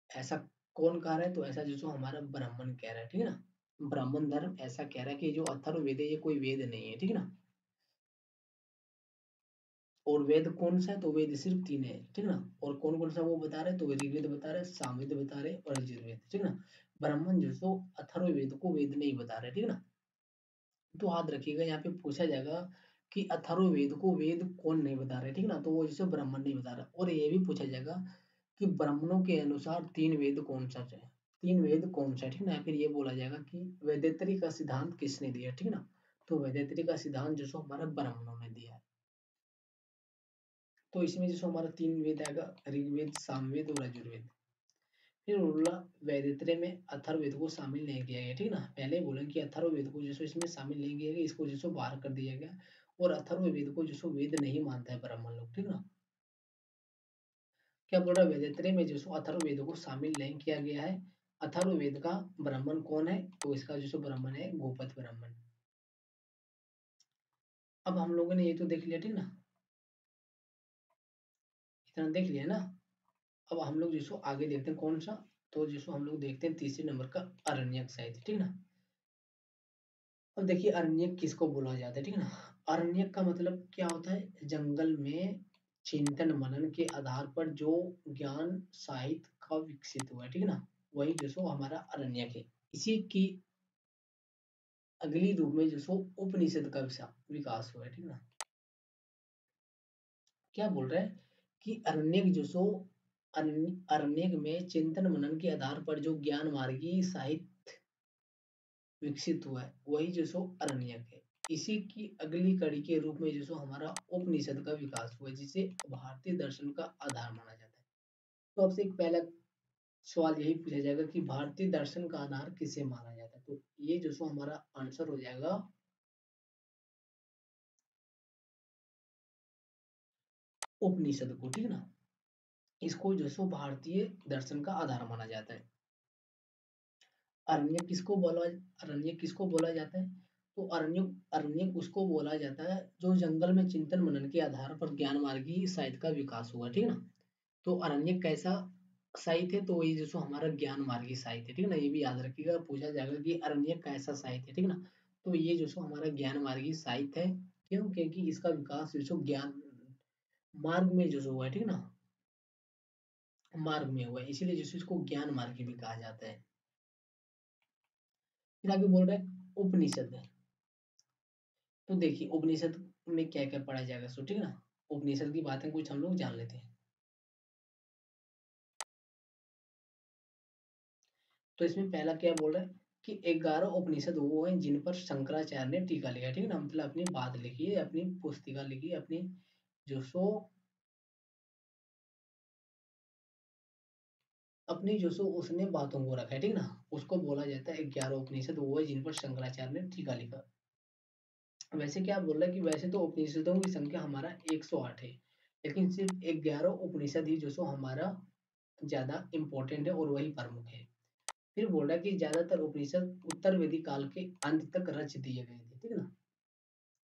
ऐसा कौन कह रहा है, तो ऐसा जो हमारा ब्राह्मण कह रहा है, ठीक है ना। ब्राह्मण धर्म ऐसा कह रहा है कि जो अथर्ववेद है ये कोई वेद नहीं है, ठीक है ना। और वेद कौन सा है, तो वेद सिर्फ 3 है, ठीक ना। और कौन कौन सा वो बता रहे हैं, तो ऋग्वेद बता रहे हैं, सामवेद बता रहे हैं और यजुर्वेद, ठीक ना। ब्राह्मण जो सो अथर्ववेद को वेद नहीं बता रहे, ठीक ना। तो याद रखिएगा यहाँ पे पूछा जाएगा कि अथर्ववेद को वेद कौन नहीं बता रहे, ठीक ना, तो वो जैसे ब्राह्मण नहीं बता रहा। और ये भी पूछा जाएगा कि ब्राह्मणों के अनुसार 3 वेद कौन सा है, 3 वेद कौन सा है, ठीक ना। फिर ये बोला जाएगा कि वेदेत्री का सिद्धांत किसने दिया, ठीक ना। तो वेदेत्री का सिद्धांत जो सो हमारा ब्राह्मणों ने दिया है। तो इसमें जो हमारा 3 वेद आएगा, ऋग्वेद, सामवेद और यजुर्वेद। फिर बोला वैदित्र्य में अथर्ववेद को शामिल नहीं किया गया, ठीक ना। पहले बोला कि अथर्ववेद को जैसे इसमें शामिल नहीं किया गया, इसको जैसे बाहर कर दिया गया। और अथर्ववेद को जैसे वेद नहीं मानता है ब्राह्मण लोग, ठीक ना। क्या बोल रहा है, वेदत्रय में जो सो अथर्ववेद को शामिल नहीं किया गया है। अथर्ववेद का ब्राह्मण कौन है, तो इसका जो सो ब्राह्मण है गोपथ ब्राह्मण। अब हम लोगों ने ये तो देख लिया, ठीक ना, इतना देख लिया ना। अब हम लोग जिसको आगे देखते हैं कौन सा, तो जिसको हम लोग देखते हैं तीसरे नंबर का अरण्यक साहित्य, ठीक ना। अब देखिए अरण्यक किसको बोला जाता है, ठीक ना। अरण्यक का मतलब क्या होता है, जंगल में चिंतन मनन के आधार पर जो ज्ञान साहित्य का विकसित हुआ है, ठीक ना, वही जो सो हमारा अरण्यक है। इसी की अगली रूप में जो सो उपनिषद का विकास हुआ है, ठीक ना। क्या बोल रहा है कि अरण्यक जो सो अरण्यक में चिंतन मनन के आधार पर जो ज्ञान मार्गी साहित्य विकसित हुआ है, वही जो सो अरण्यक है। इसी की अगली कड़ी के रूप में जो सो हमारा उपनिषद का विकास हुआ है, जिसे भारतीय दर्शन का आधार माना जाता है। तो आपसे एक पहला सवाल यही पूछा जाएगा कि भारतीय दर्शन का आधार किसे माना जाता है, तो ये जो सो हमारा आंसर हो जाएगा उपनिषद को, ठीक ना। इसको जो सो भारतीय दर्शन का आधार माना जाता है। अरण्य किसको बोला अरण्य किसको बोला जाता है, तो अरण्य अरण्य उसको बोला जाता है जो जंगल में चिंतन मनन के आधार पर ज्ञान मार्गी साहित्य का विकास हुआ, ठीक ना। तो अरण्य कैसा साहित्य है, तो ये जो सो हमारा ज्ञान मार्गी साहित्य है, ठीक ना। ये भी याद रखिएगा, पूछा जाएगा कि अरण्य कैसा साहित्य है, ठीक ना। तो ये जो सो हमारा ज्ञान मार्गी साहित्य है। क्यों, क्योंकि इसका विकास जो सो ज्ञान मार्ग में जो सो हुआ है, ठीक ना, मार्ग में हुआ है, इसीलिए जो सो इसको ज्ञान मार्गी भी कहा जाता है। फिर आगे बोल रहे हैं उपनिषद है। तो देखिए उपनिषद में क्या क्या पढ़ा जाएगा, सो ठीक ना। उपनिषद की बातें कुछ हम लोग जान लेते हैं। तो इसमें पहला क्या बोल रहा है कि 11 उपनिषद वो हैं जिन पर शंकराचार्य ने टीका लिखा, ठीक है ना, मतलब अपनी बात लिखी है, अपनी पुस्तिका लिखी है, अपनी जो सो अपनी जो सो उसने बातों को रखा है, ठीक ना, उसको बोला जाता है 11 उपनिषद वो है जिन पर शंकराचार्य ने टीका लिखा। वैसे क्या बोल रहा है कि वैसे तो उपनिषदों की संख्या हमारा 108 है, लेकिन सिर्फ 11 उपनिषद ही जो सो हमारा ज्यादा इंपॉर्टेंट है और वही प्रमुख है। फिर बोल रहा है कि ज्यादातर उपनिषद उत्तर वेदी काल के अंत तक रच दिए गए थे, ठीक है ना।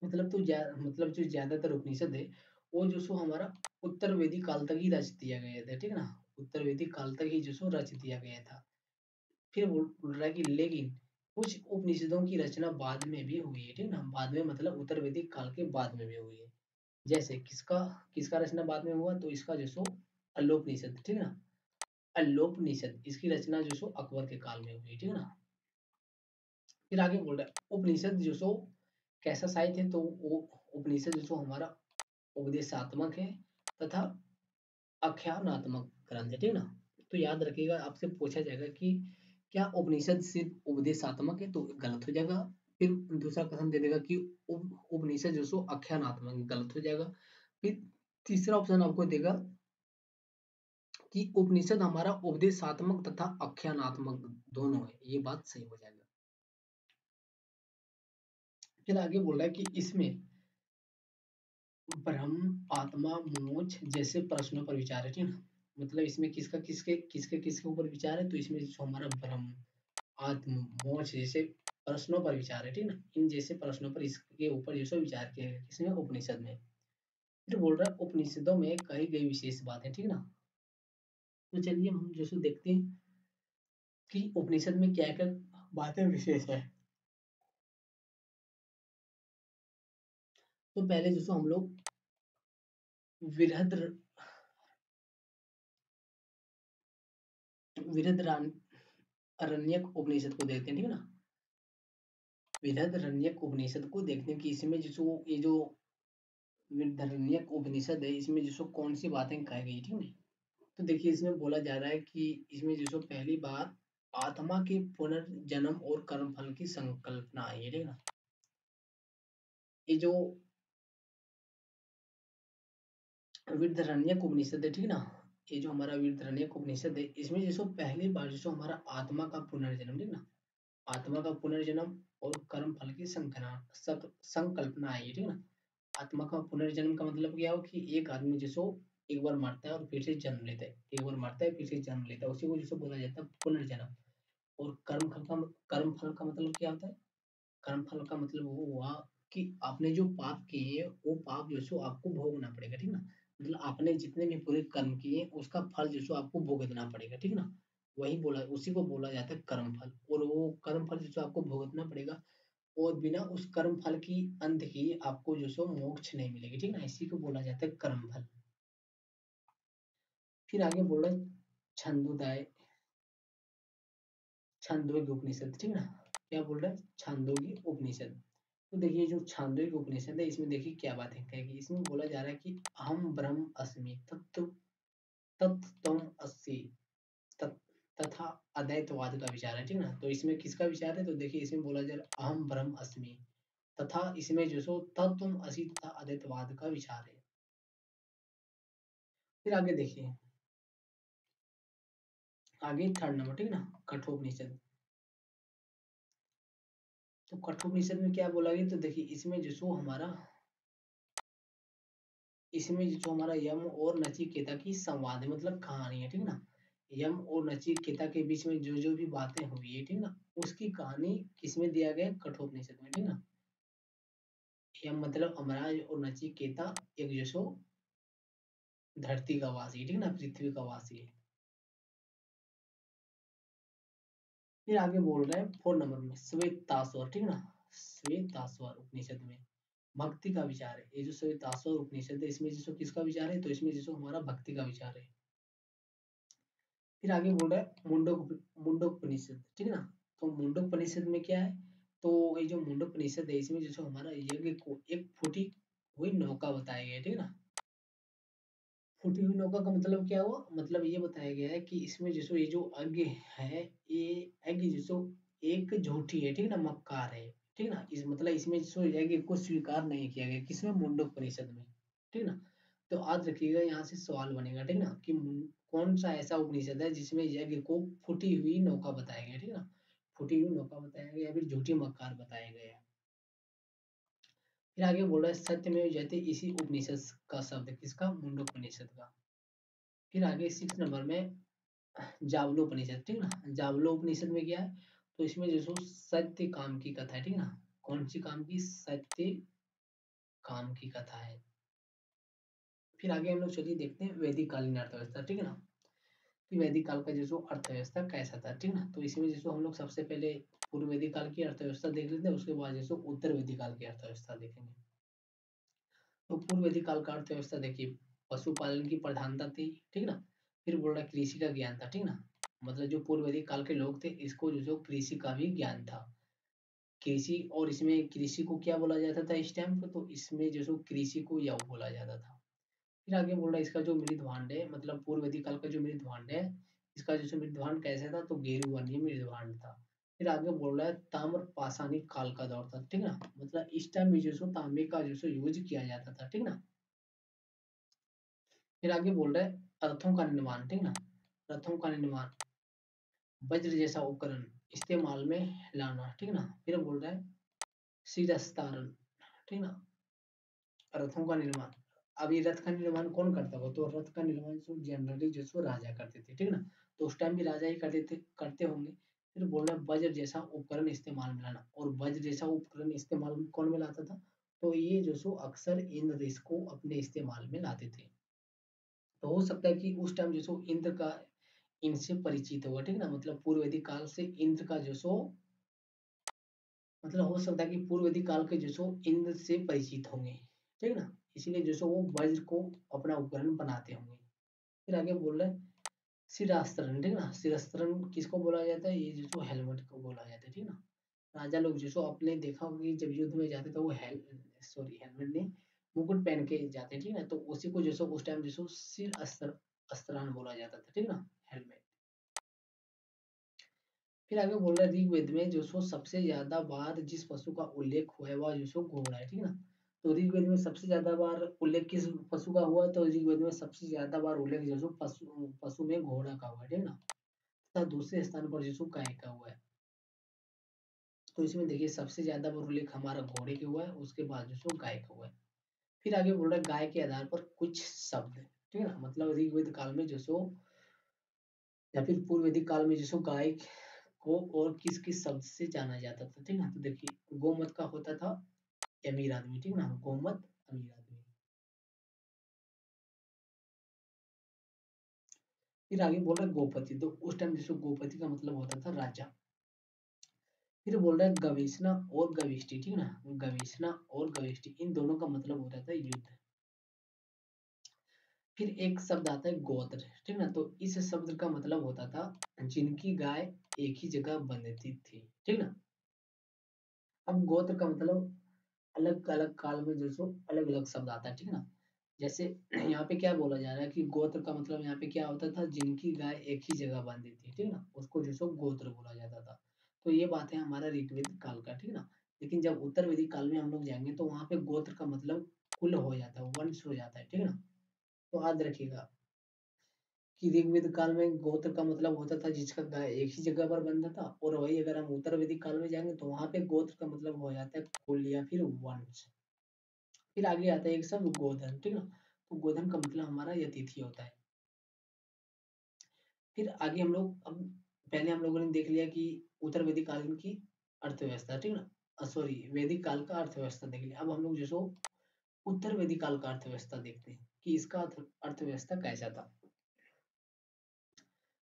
मतलब जो ज्यादातर उपनिषद है वो जो सो हमारा उत्तर वेदी काल तक ही रच दिया गया था, ठीक है ना। उत्तर वेदी काल तक ही जो सो रच दिया गया था। फिर बोल रहा है कि लेकिन कुछ उपनिषदों की रचना बाद में भी हुई है, ठीक है ना। बाद में मतलब उत्तर वैदिक काल के बाद में भी हुई है। जैसे किसका किसका रचना बाद में हुआ, तो इसका जो सो अल्लोपनिषद, ठीक है ना। अल्लोपनिषद इसकी रचना जो सो अकबर के काल में हुई, ठीक है ना। फिर आगे बोल रहा है उपनिषद जो सो कैसा साहित्य है, तो वो उपनिषद जो सो हमारा उपदेशात्मक है तथा आख्यानात्मक ग्रंथ है, ठीक है ना। तो याद रखिएगा, आपसे पूछा जाएगा कि क्या उपनिषद सिर्फ उपदेशात्मक है, तो गलत हो जाएगा। फिर दूसरा कथन दे देगा कि उपनिषद जो सो आख्यानात्मक है, गलत हो जाएगा। फिर तीसरा ऑप्शन आपको देगा कि उपनिषद हमारा उपदेशात्मक तथा आख्यानात्मक दोनों है, ये बात सही हो जाएगा। फिर आगे बोल रहा है कि इसमें ब्रह्म आत्मा मोक्ष जैसे प्रश्नों पर विचार है, ठीक है। मतलब इसमें किसका किसके किसके किसके ऊपर विचार है, तो इसमें जो हमारा ब्रह्म आत्म मोक्ष जैसे प्रश्नों पर विचार है, ठीक ना। इन जैसे प्रश्नों पर इसके ऊपर जैसे विचार किया गया किसमें, उपनिषद में। फिर बोल रहा है उपनिषदों में कही गई विशेष बातें, ठीक ना। तो चलिए हम जैसे देखते हैं कि उपनिषद में क्या क्या बातें विशेष है। तो पहले जैसे हम लोग विरहद विरहद अरण्यक उपनिषद को देखते हैं, ठीक है ना। विरहद उपनिषद को देखते हैं कि इसमें जो ये जो विरहद उपनिषद है, इसमें जो कौन सी बातें कही गई, ठीक है। तो देखिए इसमें बोला जा रहा है कि इसमें जो पहली बार आत्मा के पुनर्जन्म और कर्म फल की संकल्पना आई है, ठीक है ना। ये जो विरहद उपनिषद है, ठीक है ना, ये जो हमारा विरहद उपनिषद है, इसमें जो पहली बार जो हमारा आत्मा का पुनर्जन्म, ठीक है ना, आत्मा का पुनर्जन्म और कर्म फल की संकल्पना आई है, ठीक है ना। आत्मा का पुनर्जन्म का मतलब क्या हो कि एक आदमी जिसको एक बार मरता है और फिर से जन्म लेता है, एक बार मरता है फिर से जन्म लेता है, उसी को जिसको बोला जाता है पुनर्जन्म। और कर्म फल का मतलब क्या होता है? कर्म फल का मतलब वो हुआ कि आपने जो पाप किए वो पाप जो सो आपको भोगना पड़ेगा, ठीक ना। मतलब आपने जितने भी बुरे कर्म किए उसका फल जो सो आपको भुगतना पड़ेगा, ठीक ना। वही बोला, उसी को बोला जाता है कर्म फल, और वो कर्म फल जो सो आपको भुगतना पड़ेगा। और बिना उस कर्म फल की अंत की आपको जो सो मोक्ष नहीं मिलेगी, ठीक ना। इसी को बोला जाता है कर्म फल। फिर आगे बोल रहे छंदोदाय छांदोग्य उपनिषद, ठीक ना। क्या बोल रहा है? छांदोग्य उपनिषद। तो देखिए जो छांदोग्य उपनिषद है इसमें देखिए क्या बात है, क्या कि इसमें बोला जा रहा है कि अहम ब्रह्म अस्मि तत्व तत्त्वम अस्सि तत्- तथा अद्वैतवाद का विचार है, ठीक ना। तो इसमें किसका विचार है? तो देखिए इसमें बोला जा रहा है अहम ब्रह्म अस्मि, तथा इसमें जो सो तत्वम असि तथा अद्वैतवाद का विचार है। फिर आगे देखिए, आगे थर्ड नंबर, ठीक ना, कठोपनिषद। तो कठोपनिषद में क्या बोला गया? तो देखिए इसमें जो सो हमारा इसमें जो हमारा यम और नचिकेता की संवाद है, मतलब कहानी है, ठीक ना। यम और नचिकेता के बीच में जो जो भी बातें हुई है, ठीक ना, उसकी कहानी किसमें दिया गया है? कठोपनिषद में, ठीक ना। यम मतलब अमराज और नचिकेता एक जो सो धरती का वासी है, ठीक ना, पृथ्वी का वासी है। फिर आगे बोल रहे हैं 4 नंबर में श्वेताश्वर, ठीक ना। श्वेताश्वर उपनिषद में भक्ति का विचार है। ये जो श्वेताश्वर उपनिषद है इसमें जिसको किसका विचार है? तो इसमें जिसको हमारा भक्ति का विचार है। फिर आगे बोल रहा है मुंडोपनिषद, ठीक है ना। तो मुंडोपनिषद में क्या है? तो ये जो मुंडोपनिषद है इसमें जो हमारा यज्ञ को एक फूटी हुई नौका बताया गया है, ठीक है ना। फूटी हुई नौका का मतलब क्या हुआ? मतलब ये बताया गया है कि इसमें जैसो ये जो यज्ञ है, ये यज्ञ जैसो एक झूठी है, ठीक है ना, मक्कार है, ठीक है ना। इस मतलब इसमें जो यज्ञ को स्वीकार नहीं किया गया, किसमें? मुंडोपनिषद में, ठीक है ना। तो आज रखिएगा, यहाँ से सवाल बनेगा, ठीक ना, कि कौन सा ऐसा उपनिषद है जिसमें यज्ञ को फूटी हुई नौका बताया गया, ठीक है ना। फूटी हुई नौका बताया गया या फिर झूठी मक्कार बताया गया है। फिर आगे बोल रहा है सत्यमेव जयते, इसी उपनिषद का शब्द है, किसका? मुंडोपनिषद का। फिर आगे 6 नंबर में जावलोपनिषद, ठीक ना। जावलोपनिषद में क्या है? तो इसमें जो सो सत्य काम की कथा है, ठीक ना। कौन सी काम की? सत्य काम की कथा है। फिर आगे हम लोग चलिए देखते हैं वैदिक कालीन अर्थव्यवस्था, ठीक है ना, कि वैदिक काल का जो अर्थव्यवस्था कैसा था, ठीक ना। तो इसमें जैसे हम लोग सबसे पहले पूर्व वैदिक काल की अर्थव्यवस्था देख लेते हैं, उसके बाद जैसे उत्तर वैदिक काल की अर्थव्यवस्था देखेंगे। तो पूर्व वैदिक काल का अर्थव्यवस्था देखिए, पशुपालन की प्रधानता थी, ठीक ना। फिर बोल रहा कृषि का ज्ञान था, ठीक ना। मतलब जो पूर्व वैदिक काल के लोग थे इसको जो कृषि का भी ज्ञान था। कृषि, और इसमें कृषि को क्या बोला जाता था इस टाइम पे? तो इसमें जो कृषि को यव बोला जाता था। फिर आगे बोल रहा है इसका जो मृदभांड है, मतलब पूर्व वैदिक काल का जो मृदभांड है, इसका जो मृदभांड कैसा था? तो गेरू वर्णीय मृदभांड था। फिर आगे बोल रहा है ताम्र पाषाणिक काल का दौर था, ठीक ना। मतलब इस टाइम में जो तांबे का जो यूज किया जाता था, ठीक ना। फिर आगे बोल रहा है रथों का निर्माण, ठीक ना। रथों का निर्माण, वज्र जैसा उपकरण इस्तेमाल में लाना, ठीक ना। फिर बोल रहा है शिरस्तारण, ठीक ना, रथों का निर्माण। अब ये रथ का निर्माण कौन करता होगा? तो रथ का निर्माण जो जनरली जो राजा करते थे, ठीक ना। तो उस टाइम भी राजा ही करते थे, करते होंगे। फिर बोल रहे हैं वज्र जैसा उपकरण इस्तेमाल में लाना, और वज्र जैसा उपकरण इस्तेमाल में कौन में लाता था? तो ये जो सो अक्सर इंद्र इसको अपने इस्तेमाल में लाते थे। तो हो सकता है कि उस टाइम जो सो इंद्र का इनसे परिचित होगा, ठीक ना। मतलब पूर्व वैदिक काल से इंद्र का जो सो, मतलब हो सकता है कि पूर्व वैदिक काल के जो सो इंद्र से परिचित होंगे, ठीक है ना। इसीलिए जो सो वो वज्र को अपना उपकरण बनाते होंगे। फिर आगे बोल रहे हैं शिरास्त्रन, ठीक ना। शिरास्त्रन किसको बोला जाता है? ये जो सो हेलमेट को बोला जाता है, ठीक ना। राजा लोग जो सो अपने देखा होगा कि जब युद्ध में जाते तो वो हेलमेट नहीं, मुकुट पहन के जाते हैं, ठीक ना। तो उसी को जो सो उस टाइम जो सो सिर अस्त्र अस्त्रान बोला जाता था, ठीक ना, हेलमेट। फिर आगे बोल रहा है ऋग्वेद में जो सो सबसे ज्यादा बार जिस पशु का उल्लेख हुआ है वह जो सो घोड़ा है, ठीक है ना। तो ऋग्वेद में सबसे ज्यादा बार उल्लेख किस पशु का हुआ? तो ऋग्वेद में सबसे ज्यादा बार उल्लेख जो सो पशु पशु में घोड़ा का हुआ है, ठीक है ना। तथा दूसरे स्थान पर जो सो गाय का हुआ है। तो इसमें देखिए सबसे ज्यादा बार उल्लेख हमारा घोड़े के हुआ है, उसके बाद जो सो गाय का हुआ है। फिर आगे बोल रहा है गाय के आधार पर कुछ शब्द, ठीक है ना। मतलब ऋग्वेद काल में जो सो या फिर पूर्व वैदिक काल में जो सो गाय को और किस किस शब्द से जाना जाता था, ठीक ना। तो देखिए गोमत का होता था अमीर आदमी, ठीक ना, गोमत अमीर आदमी। फिर आगे बोल रहा है गोपति, तो उस टाइम जिसको गोपति का मतलब होता था राजा। फिर बोल रहा है गवेषणा और गविष्टि, ठीक ना, गवेषणा और गविष्टि इन दोनों का मतलब होता था युद्ध। फिर एक शब्द आता है गोत्र, ठीक ना, तो इस शब्द का मतलब होता था जिनकी गाय एक ही जगह बंधती थी, ठीक ना। अब गोत्र का मतलब अलग अलग काल में जो सो अलग अलग शब्द आता है, ठीक ना। जैसे यहाँ पे क्या बोला जा रहा है कि गोत्र का मतलब यहाँ पे क्या होता था, जिनकी गाय एक ही जगह बांधी थी, ठीक ना, उसको जो सो गोत्र बोला जाता था। तो ये बात है हमारा ऋग्वेद काल का, ठीक ना। लेकिन जब उत्तर वैदिक काल में हम लोग जाएंगे तो वहां पे गोत्र का मतलब कुल हो जाता है, वंश हो जाता है, ठीक ना। तो याद रखिएगा कि ऋग्वेद काल में गोत्र का मतलब होता था जिसका गाय एक ही जगह पर बंधा था, और वही अगर हम उत्तर वैदिक काल में जाएंगे तो वहां पे गोत्र का मतलब हो जाता है कुल या फिर वंश। फिर आगे आता है एक शब्द गोधन, ठीक ना, तो गोधन का मतलब हमारा यतिथि होता है। फिर आगे हम लोग अब पहले हम लोगों ने देख लिया कि उत्तर वैदिक काल की अर्थव्यवस्था, ठीक ना, सॉरी वैदिक काल का अर्थव्यवस्था देख लिया। अब हम लोग जो सो उत्तर वैदिक काल का अर्थव्यवस्था देखते हैं कि इसका अर्थव्यवस्था कैसा था।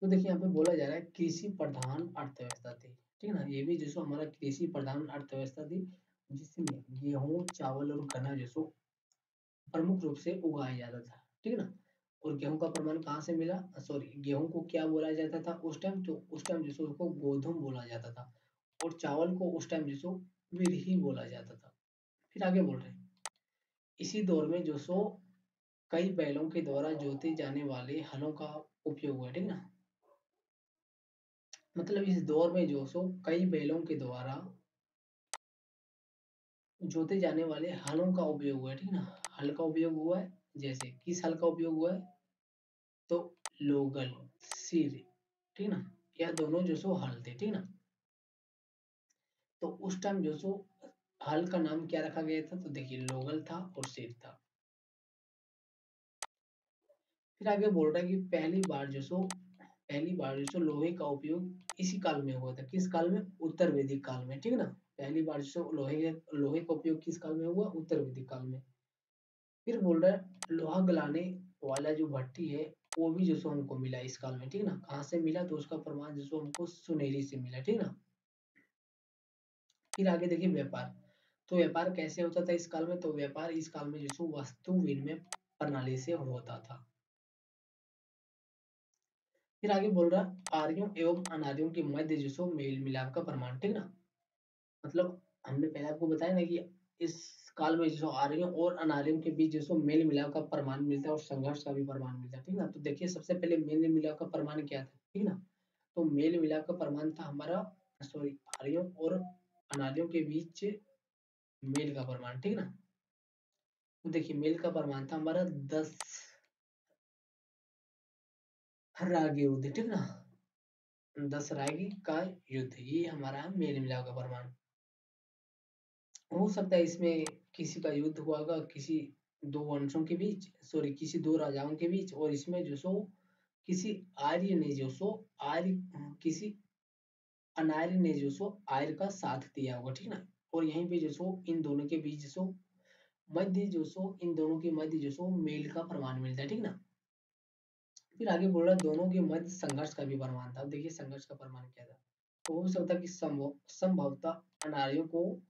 तो देखिए यहाँ पे बोला जा रहा है कृषि प्रधान अर्थव्यवस्था थी, ठीक है ना। ये भी जैसो हमारा कृषि प्रधान अर्थव्यवस्था थी, जिसमें गेहूं चावल और गन्ना जैसो प्रमुख रूप से उगाया जाता था, ठीक है ना। और गेहूं का प्रमाण कहाँ से मिला, सॉरी गेहूं को क्या बोला जाता था उस टाइम, तो उस टाइम जैसो उसको गोधुम बोला जाता था, और चावल को उस टाइम जैसो विरही बोला जाता था। फिर आगे बोल रहे हैं इसी दौर में जो सो कई बैलों के द्वारा जोते जाने वाले हलों का उपयोग हुआ, ठीक ना। मतलब इस दौर में जो सो कई बैलों के द्वारा जोते जाने वाले हलों का उपयोग हुआ है, ठीक ना। हल का उपयोग हुआ है, जैसे किस हल का उपयोग हुआ है, तो लोगल, सिर, ठीक ना, यह दोनों जो सो हल थे, ठीक ना। तो उस टाइम जो सो हल का नाम क्या रखा गया था, तो देखिए लोगल था और सिर था। फिर आगे बोल रहा है कि पहली बार जो सो लोहे का उपयोग इसी काल में हुआ था, किस काल में, उत्तर वैदिक काल में, ठीक ना। पहली बार जो सो लोहे का उपयोग किस काल में हुआ, उत्तर वैदिक काल में। फिर बोल रहा है लोहा गलाने वाला जो भट्टी है वो भी जो सो हमको मिला इस काल में, ठीक ना। कहाँ से मिला, तो उसका प्रमाण जो सो हमको सुनेरी से मिला, ठीक ना। फिर आगे देखिए व्यापार, तो व्यापार कैसे होता था इस काल में, तो व्यापार इस काल में जो सो वस्तु विनिमय प्रणाली से होता था। फिर आगे बोल रहा आर्यों एवं अनार्यों के मध्य जो सो मेल मिलाप का प्रमाण, ठीक ना। मतलब हमने पहले आपको बताया ना कि इस काल में जो आर्यों और अनार्यों के बीच जो मेल मिलाप का प्रमाण मिलता है और संघर्ष का भी प्रमाण मिलता है, ठीक ना। तो देखिए सबसे पहले मेल मिलाप का प्रमाण क्या था, ठीक ना। तो मेल मिलाप का प्रमाण था हमारा, सॉरी आर्यों और अनार्यों के बीच मेल का प्रमाण, ठीक ना। तो देखिए मेल का प्रमाण था हमारा 10 रागी युद्ध, ठीक ना, 10 रागी का युद्ध, ये हमारा मेल मिलाप का प्रमाण। हो सकता है इसमें किसी का युद्ध हुआ होगा किसी दो वंशों के बीच, सॉरी किसी दो राजाओं के बीच, और इसमें जो सो किसी आर्य ने जो सो आर्य किसी अनार्य ने जो सो आर्य का साथ दिया होगा, ठीक ना। और यहीं पे जो सो इन दोनों के बीच जो सो मध्य जो सो इन दोनों के मध्य जो सो मेल का प्रमाण मिलता है, ठीक ना। फिर आगे बोल रहा है दोनों के मध्य संघर्ष का भी प्रमाण था। अब देखिए संघर्ष का प्रमाण क्या था, तो हो सकता है कि संभवतः अनार्यों को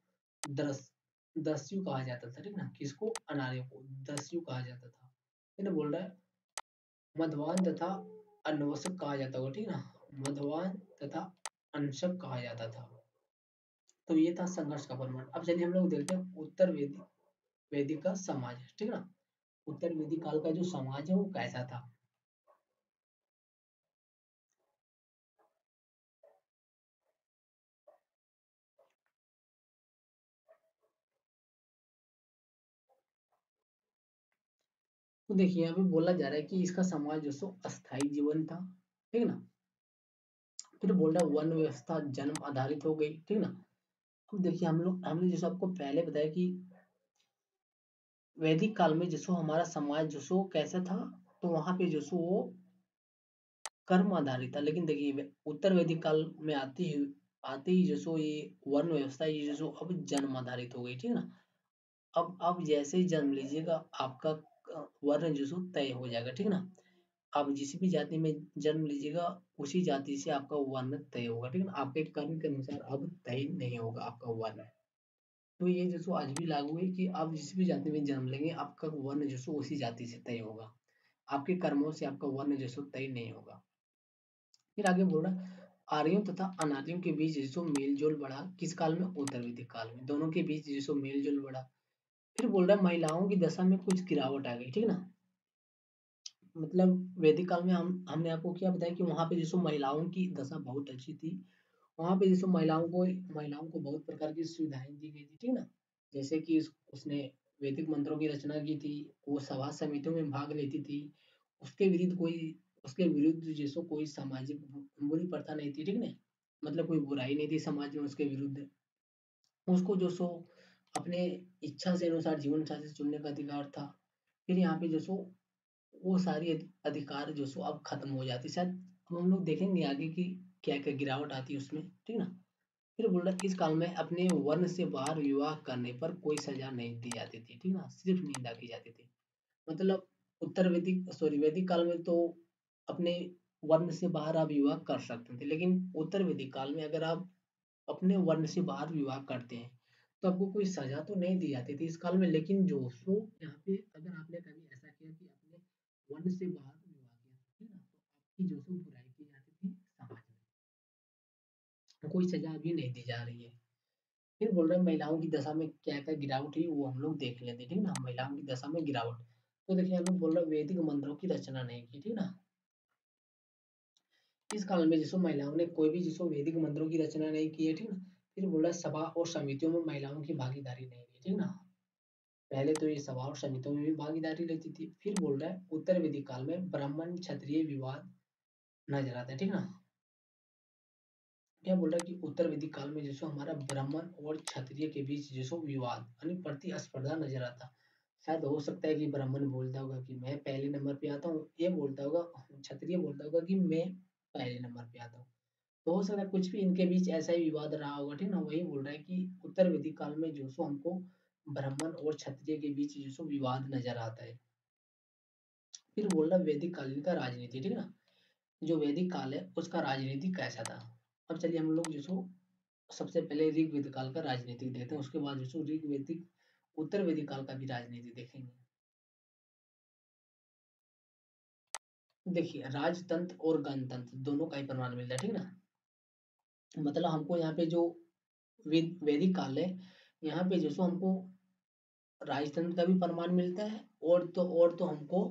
दस दस्यु कहा जाता था, ठीक ना, किसको, अनार्यों को दस्यु कहा जाता था। फिर बोल रहा है मधवान तथा अन्वशक कहा जाता होगा, ठीक ना, मधवान तथा अंशक कहा जाता था। तो ये था संघर्ष का प्रमाण। अब चलिए हम लोग देखते हैं उत्तर वैदिक का समाज, ठीक ना, उत्तर वैदिक काल का जो समाज है वो कैसा था। तो देखिए यहाँ पे बोला जा रहा है कि इसका समाज जो सो अस्थाई जीवन था, ठीक ना। फिर बोल रहा है वन व्यवस्था जन्म आधारित हो गई, ठीक ना। अब देखिए हमने जैसे आपको पहले बताया कि वैदिक काल में जैसो हमारा समाज जैसो कैसा था, तो वहां पे जो सो वो कर्म आधारित था। लेकिन देखिए उत्तर वैदिक काल में आते ही जो सो ये वर्ण व्यवस्था ये जो सो अब जन्म आधारित हो गई, ठीक है ना। अब आप जैसे ही जन्म लीजिएगा आपका वर्ण जो सो तय हो जाएगा, ठीक है ना। आप जिस भी जाति में जन्म लीजिएगा उसी जाति से आपका वर्ण तय होगा, ठीक है ना। आपके कर्म के अनुसार अब तय नहीं होगा आपका वर्ण। तो ये जो सो आज भी लागू है कि आप जिस भी जाति में जन्म लेंगे आपका वर्ण जो सो उसी जाति से तय होगा। आपके कर्मों से आपका वर्ण जो सो तय नहीं होगा। फिर आगे बोल रहा आर्यों तथा अनार्यों के बीच जो सो मेल जोल बढ़ा किस काल में? उत्तर वैदिक काल में। दोनों के बीच जो सो मेल जोल बढ़ा। फिर बोल रहा है महिलाओं की दशा में कुछ गिरावट आ गई, ठीक है ना। मतलब वैदिक काल में हमने आपको क्या बताया कि वहां पे जैसे महिलाओं की दशा बहुत अच्छी थी। वहां पे जैसे महिलाओं को बहुत प्रकार की सुविधाएं दी गई थी, ठीक है ना। जैसे कि उसने वैदिक मंत्रों की रचना की थी, वो सभा समितियों में भाग लेती थी। उसके विरुद्ध कोई उसके विरुद्ध जैसो कोई सामाजिक बुरी प्रथा नहीं थी, ठीक है ना। मतलब कोई बुराई नहीं थी समाज में उसके विरुद्ध। उसको जो सो अपने इच्छा से अनुसार जीवन साथी चुनने का अधिकार था। फिर यहाँ पे जो सो वो सारी अधिकार जो सो अब खत्म हो जाती शायद। अब हम लोग देखेंगे आगे की क्या क्या गिरावट आती है उसमें, ठीक है ना। फिर बोल रहा इस काल में अपने वर्ण से बाहर विवाह करने पर कोई सजा नहीं दी जाती थी, ठीक है ना, सिर्फ निंदा की जाती थी। मतलब वैदिक काल में तो अपने वर्ण से बाहर आप विवाह कर सकते थे, लेकिन उत्तर वैदिक काल में अगर आप अपने वर्ण से बाहर विवाह करते हैं तो आपको कोई सजा तो नहीं दी जाती थी इस काल में। लेकिन जो सो यहाँ पे अगर आपने कभी ऐसा किया कि अपने वर्ण से बाहर विवाह किया, ठीक है ना, तो आपकी जो सो बुराई की जाती थी समाज में। कोई सजा अभी नहीं दी जा रही है। फिर बोल रहे हैं महिलाओं की दशा में क्या क्या गिरावट हुई वो हम लोग देख लेते हैं, ठीक है ना। महिलाओं की दशा में गिरावट, तो देखिए हम लोग बोल रहे हैं वैदिक मंत्रों की रचना नहीं की, ठीक है ना। इस काल में जिसो महिलाओं ने कोई भी जिसो वैदिक मंत्रों की रचना नहीं की है, ठीक है ना। फिर बोला सभा और समितियों में महिलाओं की भागीदारी नहीं ली, ठीक है ना। पहले तो ये सभा और समितियों में भी भागीदारी लेती थी। फिर बोल रहा है उत्तर वैदिक काल में ब्राह्मण क्षत्रिय विवाद नजर आता है, ठीक है ना। क्या बोल रहा है कि उत्तर वैदिक काल में जैसो हमारा ब्राह्मण और क्षत्रिय के बीच जैसो विवाद यानी प्रतिस्पर्धा नजर आता। शायद हो सकता है कि ब्राह्मण बोलता होगा कि मैं पहले नंबर पे आता हूँ, ये बोलता होगा क्षत्रिय बोलता होगा कि मैं पहले नंबर पे आता हूँ। तो हो सकता है कुछ भी इनके बीच ऐसा ही विवाद रहा होगा, ठीक है ना। वही बोल रहा है कि उत्तर वैदिक काल में जो सो हमको ब्राह्मण और क्षत्रिय के बीच जो सो विवाद नजर आता है। फिर बोल रहा है वैदिक कालीन का राजनीति, ठीक है ना। जो वैदिक काल है उसका राजनीति कैसा था। अब चलिए हम लोग जो सो सबसे पहले ऋग्वेद काल का राजनीतिक देखते हैं, उसके बाद जो सो ऋग्वेदिक उत्तर वैदिक काल का भी राजनीति देखेंगे। देखिए राजतंत्र और गणतंत्र दोनों का ही प्रमाण मिलता है, ठीक है ना। मतलब हमको यहाँ पे जो वैदिक काल है यहाँ पे जो सो हमको राजतंत्र का भी प्रमाण मिलता है और तो हमको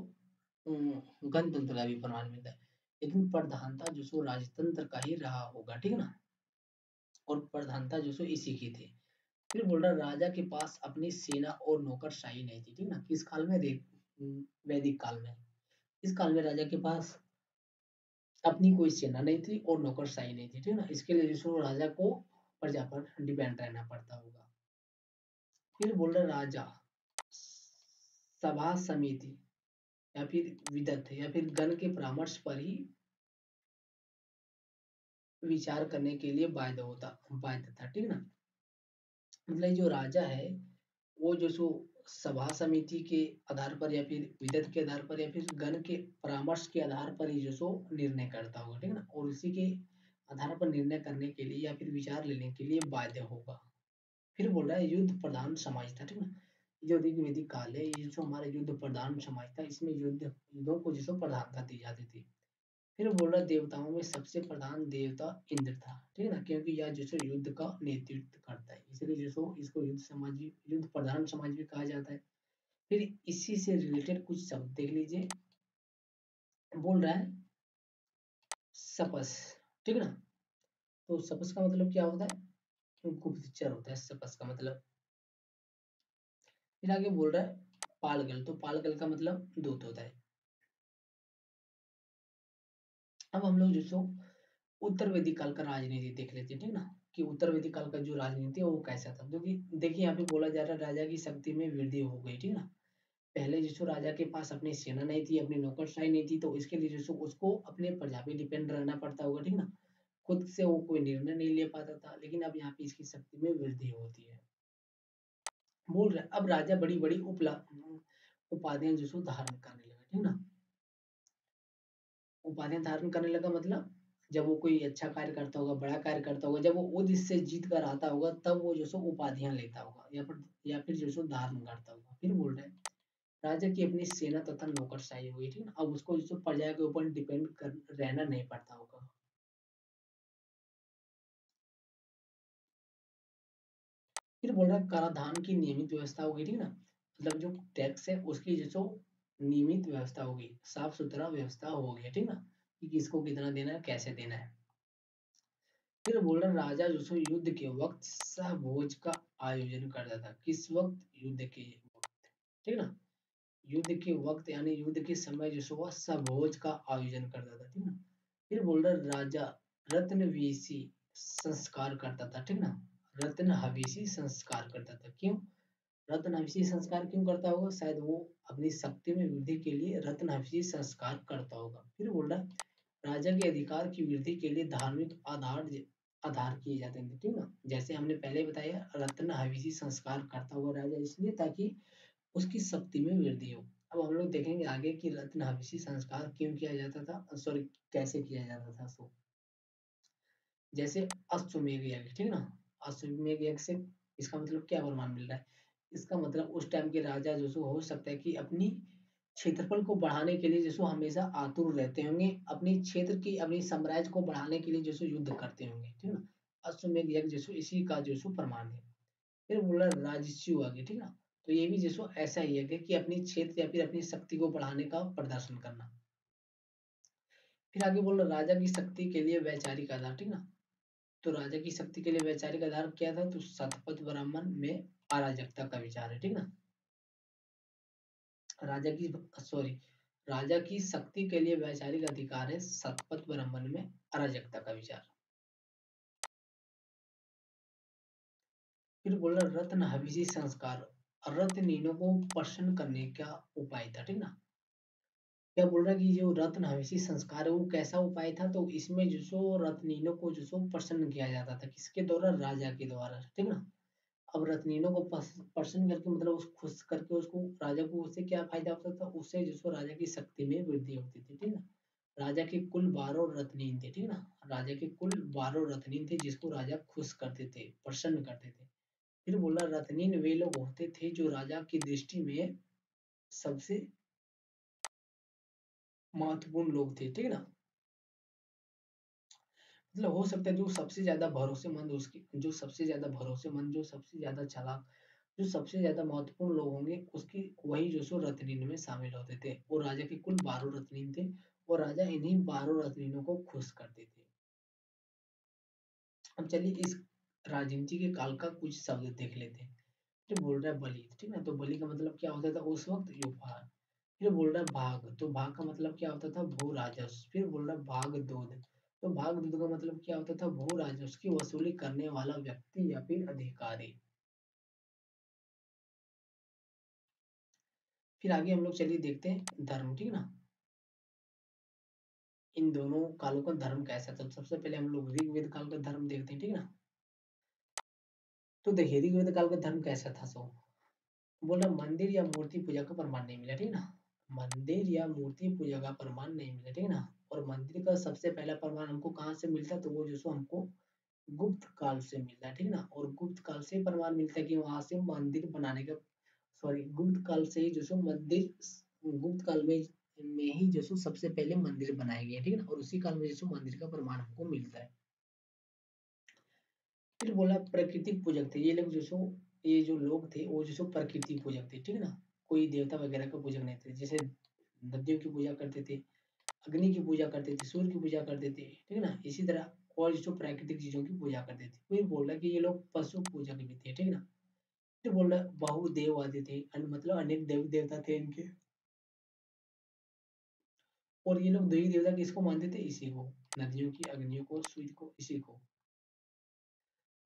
गणतंत्र का भी प्रमाण मिलता है। लेकिन प्रधानता जो सो राजतंत्र का ही रहा होगा, ठीक है ना। और प्रधानता जो सो इसी की थी। फिर बोल रहा राजा के पास अपनी सेना और नौकरशाही नहीं थी, ठीक है ना। किस काल में? वैदिक काल में। इस काल में राजा के पास अपनी कोई सेना नहीं थी और नौकरशाही नहीं थी, ठीक है ना। इसके लिए जो राजा को प्रजा पर डिपेंड रहना पड़ता होगा। फिर बोल रहा राजा सभा समिति या फिर विदत या फिर गण के परामर्श पर ही विचार करने के लिए बाध्य था, ठीक है ना। मतलब जो राजा है वो जो सो सभा समिति के आधार पर या फिर विदत के आधार पर या फिर गण के परामर्श के आधार पर ही जो सो निर्णय करता होगा, ठीक है ना। और उसी के आधार पर निर्णय करने के लिए या फिर विचार लेने के लिए बाध्य होगा। फिर बोल रहा है युद्ध प्रधान समाज था, ठीक है ना। जो ऋग्वेदिक काल है ये जो हमारा युद्ध प्रधान समाज था, इसमें युद्धों को जिसको प्रधानता दी जाती थी। फिर बोल रहा देवताओं में सबसे प्रधान देवता इंद्र था, ठीक है ना, क्योंकि यह जैसे युद्ध का नेतृत्व करता है इसलिए जैसो इसको युद्ध प्रधान समाज भी कहा जाता है। फिर इसी से रिलेटेड कुछ शब्द देख लीजिए। बोल रहा है सपस, ठीक है ना। तो सपस का मतलब क्या होता है? गुप्तचर होता है सपस का मतलब। फिर आगे बोल रहा है पालगल, तो पालगल का मतलब दूत होता है। अब हम लोग जो उत्तर वैदिक काल का राजनीति देख लेते हैं, ठीक है ना, कि उत्तर वैदिक काल का जो राजनीति है वो कैसा था। क्योंकि देखिए यहाँ पे बोला जा रहा है राजा की शक्ति में वृद्धि हो गई, ठीक है ना। पहले जो सो राजा के पास अपनी सेना नहीं थी, अपनी नौकरशाही नहीं थी, तो इसके लिए जो सो उसको अपने प्रजा पे डिपेंड रहना पड़ता होगा, ठीक ना? खुद से वो कोई निर्णय नहीं ले पाता था, लेकिन अब यहाँ पे इसकी शक्ति में वृद्धि होती है। बोल रहे हैं, अब राजा बड़ी-बड़ी उपाधियाँ जो सो धारण करने लगा, ठीक ना? उपाधियाँ धारण करने लगा मतलब जब वो कोई अच्छा कार्य करता होगा, बड़ा कार्य करता होगा, जब वो युद्ध से जीत कर आता होगा, तब वो जो सो उपाधियाँ लेता होगा या फिर जो सो धारण करता होगा। फिर बोल रहे हैं, राजा की अपनी सेना तथा नौकरशाही हुई, ठीक ना? अब उसको जो सो प्रजा के ऊपर डिपेंड कर रहना नहीं पड़ता होगा। फिर बोल रहा है कराधान की नियमित व्यवस्था होगी, ठीक ना? मतलब जो टैक्स है उसकी जो सो नियमित व्यवस्था होगी, साफ-सुथरा व्यवस्था हो गया, ठीक ना? कि किसको कितना देना है, कैसे देना है। फिर बोल रहा राजा जो सो युद्ध के वक्त सहभोज का आयोजन करता था। किस वक्त? युद्ध के वक्त, ठीक ना? युद्ध के वक्त यानी युद्ध के समय जो सो वह सहभोज का आयोजन करता था, ठीक ना? फिर बोल रहा राजा रत्नवेशी संस्कार करता था, ठीक ना? रत्नहवेशी संस्कार करता था। क्यों? रत्नहवेशी संस्कार क्यों करता होगा? शायद वो अपनी शक्ति में वृद्धि के लिए रत्नहवेशी संस्कार करता होगा। फिर बोल रहा राजा के अधिकार की वृद्धि के लिए धार्मिक आधार किए जाते हैं, ठीक ना? जैसे हमने पहले बताया रत्नहवेशी संस्कार करता हुआ राजा इसलिए ताकि उसकी शक्ति में वृद्धि हो। अब हम लोग देखेंगे आगे कि रत्नहवेशी संस्कार क्यों किया जाता था, सॉरी कैसे किया जाता था। सो जैसे अश्वमेध यज्ञ, ठीक ना? अश्वमेध यज्ञ से इसका मतलब क्या प्रमाण मिल रहा है? इसका मतलब उस टाइम के राजा जो सो हो सकता है कि अपनी क्षेत्रफल को बढ़ाने के लिए जो सो हमेशा आतुर रहते होंगे, अपनी क्षेत्र की अपनी साम्राज्य को बढ़ाने के लिए जो सो युद्ध करते होंगे, ठीक ना? अश्वमेध यज्ञ जो सो इसी का जो सो प्रमाण है। फिर बोला राजस्व आगे, ठीक ना? तो ये भी जो सो ऐसा ही है कि अपनी क्षेत्र या फिर अपनी शक्ति को बढ़ाने का प्रदर्शन करना। फिर आगे बोल रहा राजा की शक्ति के लिए वैचारिक आधार, ठीक ना? तो राजा की शक्ति के लिए वैचारिक आधार क्या था? तो शतपथ ब्राह्मण में अराजकता का विचार है, ठीक ना? राजा की सॉरी राजा की शक्ति के लिए वैचारिक अधिकार है शतपथ ब्राह्मण में अराजकता का विचार। फिर बोला रत्न हविषी संस्कार, रत्नीनों को प्रसन्न करने का उपाय था, ठीक ना? क्या बोल रहा है कि जो रत्न हविषी संस्कार है वो कैसा उपाय था? तो इसमें जो सो रत्नीनों को जो सो प्रसन्न किया जाता था, किसके द्वारा? राजा के द्वारा, ठीक ना? अब रत्नीनों को प्रसन्न करके मतलब उस खुश करके उसको राजा को उससे क्या फायदा होता था? उससे जो सो राजा की शक्ति में वृद्धि होती थी, ठीक ना? राजा के कुल 12 रत्नीन थे, ठीक ना? राजा के कुल 12 रत्नीन थे जिसको राजा खुश करते थे, प्रसन्न करते थे। फिर बोला रत्नीन वे लोग होते थे जो राजा की दृष्टि में सबसे महत्वपूर्ण लोग थे, ठीक ना? मतलब हो सकता है जो सबसे ज्यादा भरोसेमंद, जो सबसे ज्यादा चालाक, जो सबसे ज्यादा महत्वपूर्ण लोग होंगे उसकी वही जो सो रत्नीन में शामिल होते थे। और राजा के कुल 12 रत्नीन थे और राजा इन्हीं 12 रत्नीनों को खुश करते थे। अब चलिए इस राजनीति के काल का कुछ शब्द देख लेते हैं। फिर बोल रहा है बलि, ठीक है? तो बलि का मतलब क्या होता था उस वक्त? उपहार। फिर बोल रहा है भाग, तो भाग का मतलब क्या होता था? भू राजस्व। फिर बोल रहा है भाग दूध, तो भाग दूध का मतलब क्या होता था? भू राजस्व की वसूली करने वाला व्यक्ति या फिर अधिकारी। फिर आगे हम लोग चलिए देखते हैं धर्म, ठीक ना? इन दोनों कालों का धर्म कैसा था? तो सबसे पहले हम लोग ऋग्वेद काल का धर्म देखते हैं, ठीक ना? तो देखिए ऋग्वेद काल का धर्म कैसा था? सो बोल रहा मंदिर या मूर्ति पूजा का प्रमाण नहीं मिला, ठीक ना? मंदिर या मूर्ति पूजा का प्रमाण नहीं मिला, ठीक ना? और मंदिर का सबसे पहला प्रमाण हमको कहाँ से मिलता है? तो वो जो सो हमको गुप्त काल से मिलता है, ठीक ना? और गुप्त काल से प्रमाण मिलता है कि वहां से मंदिर बनाने का, सॉरी गुप्त काल से ही जो सो मंदिर, गुप्त काल में ही जो सो सबसे पहले मंदिर बनाए गए, ठीक है ना? और उसी काल में जो सो मंदिर का प्रमाण हमको मिलता है। फिर बोला प्राकृतिक पूजक थे ये लोग जो सो, ये जो लोग थे वो जो सो प्रकृति पूजक थे, ठीक है ना? कोई देवता वगैरह का पूजक नहीं थे। जैसे नदियों की पूजा करते थे, अग्नि की पूजा करते थे, सूर्य की पूजा करते थे, ठीक है ना? इसी तरह और जो प्राकृतिक चीजों की पूजा करते थे। फिर बोल रहा है कि ये लोग पशु पूजक भी थे, ठीक है ना? फिर बोल रहा है बहुदेववादी थे, मतलब अनेक देवी देवता थे इनके। और ये लोग देवी देवता किसको मानते थे? इसी को, नदियों की, अग्नियों को, सूर्य को, इसी को।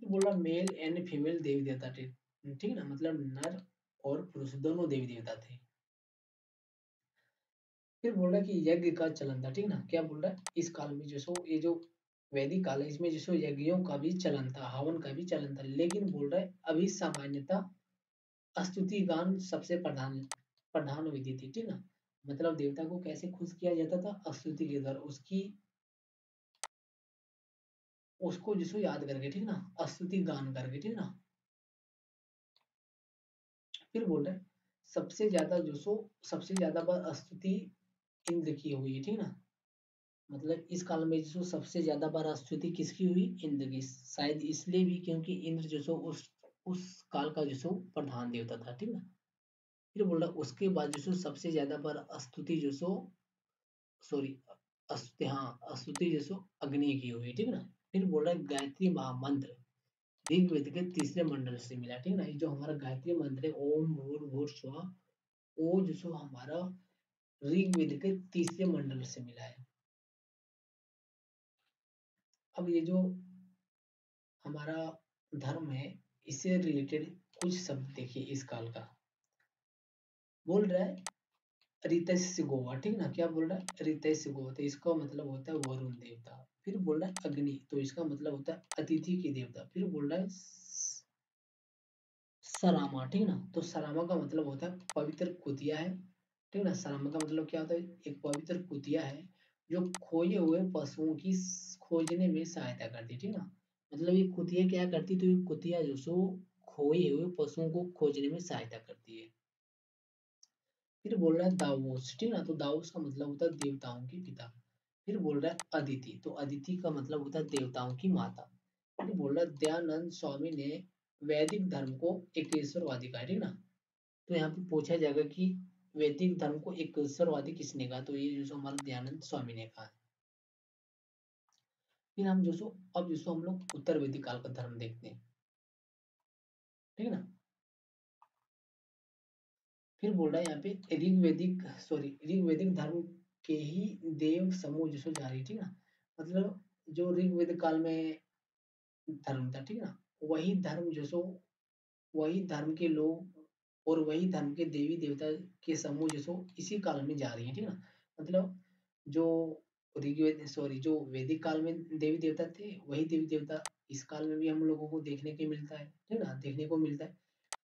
तो बोला मेल एंड फीमेल देवी देवता थे, ठीक है ना? मतलब नर और पुरुष दोनों देवी देवता थे। फिर बोल रहा है कि यज्ञ का चलन था, ठीक ना। क्या बोल रहा है, इस काल में जो सो ये जो वैदिक काल है इसमें जो सो यज्ञों का भी चलन था, हवन का भी चलन था, लेकिन बोल रहा है अभी सामान्यतः स्तुति गान सबसे प्रधान प्रधान विधि थी, ठीक ना। मतलब देवता को कैसे खुश किया जाता था, स्तुति के द्वारा, उसकी उसको जिसको याद करके, ठीक ना, स्तुति गान करके, ठीक ना। फिर बोल रहे हैं सबसे ज्यादा जो सो सबसे ज्यादा बार स्तुति इंद्र की हुई है, ठीक ना। मतलब इस काल में जो सबसे ज्यादा बार स्तुति किसकी हुई, इंद्र की, शायद इसलिए भी क्योंकि इंद्र जो सो उस काल का जो सो प्रधान देवता था, ठीक ना। फिर बोल रहा उसके बाद जो सो सबसे ज्यादा बार स्तुति जो सो सॉरी स्तुति, हाँ स्तुति जो सो अग्नि की हुई, ठीक ना। फिर बोल रहा है गायत्री महामंत्र ऋग्वेद के तीसरे मंडल से मिला, ठीक ना। ये जो हमारा गायत्री मंत्र है ओम भूर्भुवः स्वः, वो जो सो हमारा ऋग्वेद के तीसरे मंडल से मिला है। अब ये जो हमारा धर्म है इससे रिलेटेड कुछ शब्द देखिए इस काल का। बोल रहा है ऋतस्य गोवा, ठीक ना। क्या बोल रहा है, ऋतस्य गोवा, तो इसका मतलब होता है वरुण देवता। फिर बोल रहा है अग्नि, तो इसका मतलब होता है अतिथि की देवता। फिर बोल रहा है सरामा, ठीक ना। तो सरामा का मतलब होता है पवित्र कुतिया है, ठीक ना। सरामा का मतलब क्या होता है, एक पवित्र कुतिया है जो खोए हुए पशुओं की खोजने में सहायता करती है, ठीक ना। मतलब ये कुतिया क्या करती, तो ये कुतिया जो सो खोए हुए पशुओं को खोजने में सहायता करती है। फिर बोल रहा है दाऊस, ठीक ना। तो दाऊस का मतलब होता है देवताओं के पिता। फिर बोल रहा है अदिति, तो अदिति का मतलब होता है देवताओं की माता। फिर बोल रहा है दयानंद स्वामी ने वैदिक धर्म को एकेश्वरवादी कहा है, ठीक ना। तो यहाँ पे पूछा जाएगा कि वैदिक धर्म को एकेश्वरवादी किसने कहा, तो ये जो सो हमारा दयानंद स्वामी ने कहा है। फिर हम जो सो अब जो सो हम लोग उत्तर वैदिक काल का धर्म देखते हैं, ठीक है ना। फिर बोल रहा है यहाँ पे ऋग्वैदिक धर्म के ही देव समूह जो सो जारी, ठीक ना। मतलब जो ऋग्वेद काल में धर्म था, ठीक ना, वही धर्म जो सो वही धर्म के लोग और वही धर्म के देवी देवता के समूह जो सो इसी काल में जा रही है, ठीक ना। मतलब जो जो वैदिक काल में देवी देवता थे वही देवी देवता इस काल में भी हम लोगों को देखने के मिलता है, ठीक ना, देखने को मिलता है।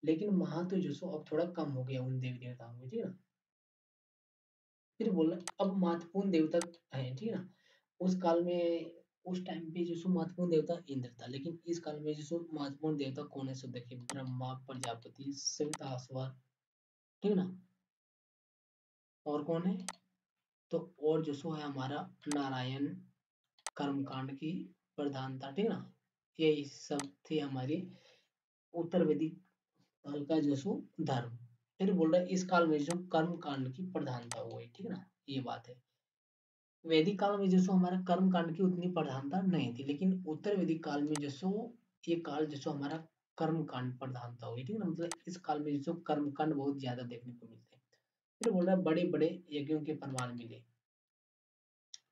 लेकिन महत्व जो सो अब थोड़ा कम हो गया उन देवी देवताओं में, ठीक ना। फिर बोला अब महत्वपूर्ण देवता है, ठीक है ना। उस काल में उस टाइम पे जो सो महत्वपूर्ण देवता इंद्र था, लेकिन इस काल में जो सो महत्वपूर्ण देवता कौन है, सो देखिए ब्रह्मा, प्रजापति, सविता, स्वर, ठीक है ना। और कौन है, तो और जो सो है हमारा नारायण, कर्मकांड की प्रधानता, ठीक है ना। ये सब थी हमारी उत्तर वैदिक काल का जो सो धर्म। फिर बोल रहा है इस काल में जो कर्म कांड की प्रधानता हुई, ठीक है ना, ये बात है। वैदिक काल में जो सो हमारा कर्म कांड की उतनी प्रधानता नहीं थी, लेकिन उत्तर वैदिक काल में जो सो ये काल जो सो हमारा कर्म कांड प्रधानता हुई, ठीक है ना। मतलब इस काल में जो सो कर्म कांड बहुत ज्यादा देखने को मिलते हैं। फिर बोल रहा है बड़े बड़े यज्ञों के प्रमाण मिले।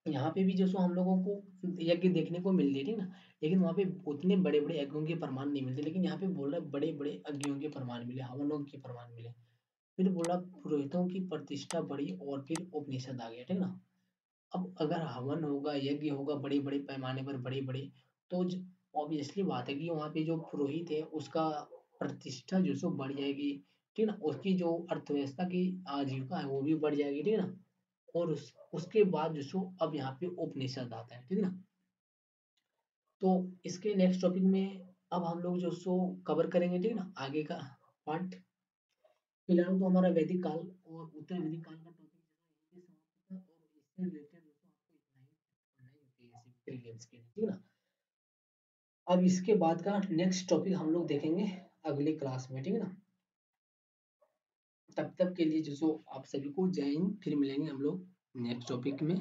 यहाँ पे भी जो सो हम लोगों को यज्ञ देखने को मिलते, ठीक ना, लेकिन वहाँ पे उतने बड़े बड़े यज्ञों के प्रमाण नहीं मिलते, लेकिन यहाँ पे बोल रहा है बड़े बड़े यज्ञों के प्रमाण मिले, हवनों के प्रमाण मिले। फिर बोला पुरोहितों की प्रतिष्ठा बढ़ी और फिर उपनिषद आ गया, ठीक ना। अब अगर हवन होगा, यज्ञ होगा बड़े बड़े पैमाने पर, बड़े बड़े, तो ऑब्वियसली बात है कि वहाँ पे जो पुरोहित है उसका प्रतिष्ठा जो सो बढ़ जाएगी, ठीक ना। उसकी जो अर्थव्यवस्था की आजीविका है वो भी बढ़ जाएगी, ठीक ना। और उसके बाद जो सो अब यहाँ पे उपनिषद आता है, ठीक ना। तो इसके नेक्स्ट टॉपिक में अब हम लोग जो सो कवर करेंगे, ठीक ना, आगे का पार्ट। फिलहाल तो हमारा वैदिक काल और उत्तर वैदिक काल का टॉपिक जो है यहीं पे समाप्त होता है, और इससे रिलेटेड दोस्तों आपको इतना ही पढ़ना है यूपीएससी प्रीलिम्स के लिए, ठीक ना। अब इसके बाद का नेक्स्ट टॉपिक हम लोग देखेंगे अगली क्लास में, ठीक है ना। तब तक के लिए जो सो आप सभी को जय हिंद, फिर मिलेंगे हम लोग नेक्स्ट टॉपिक में।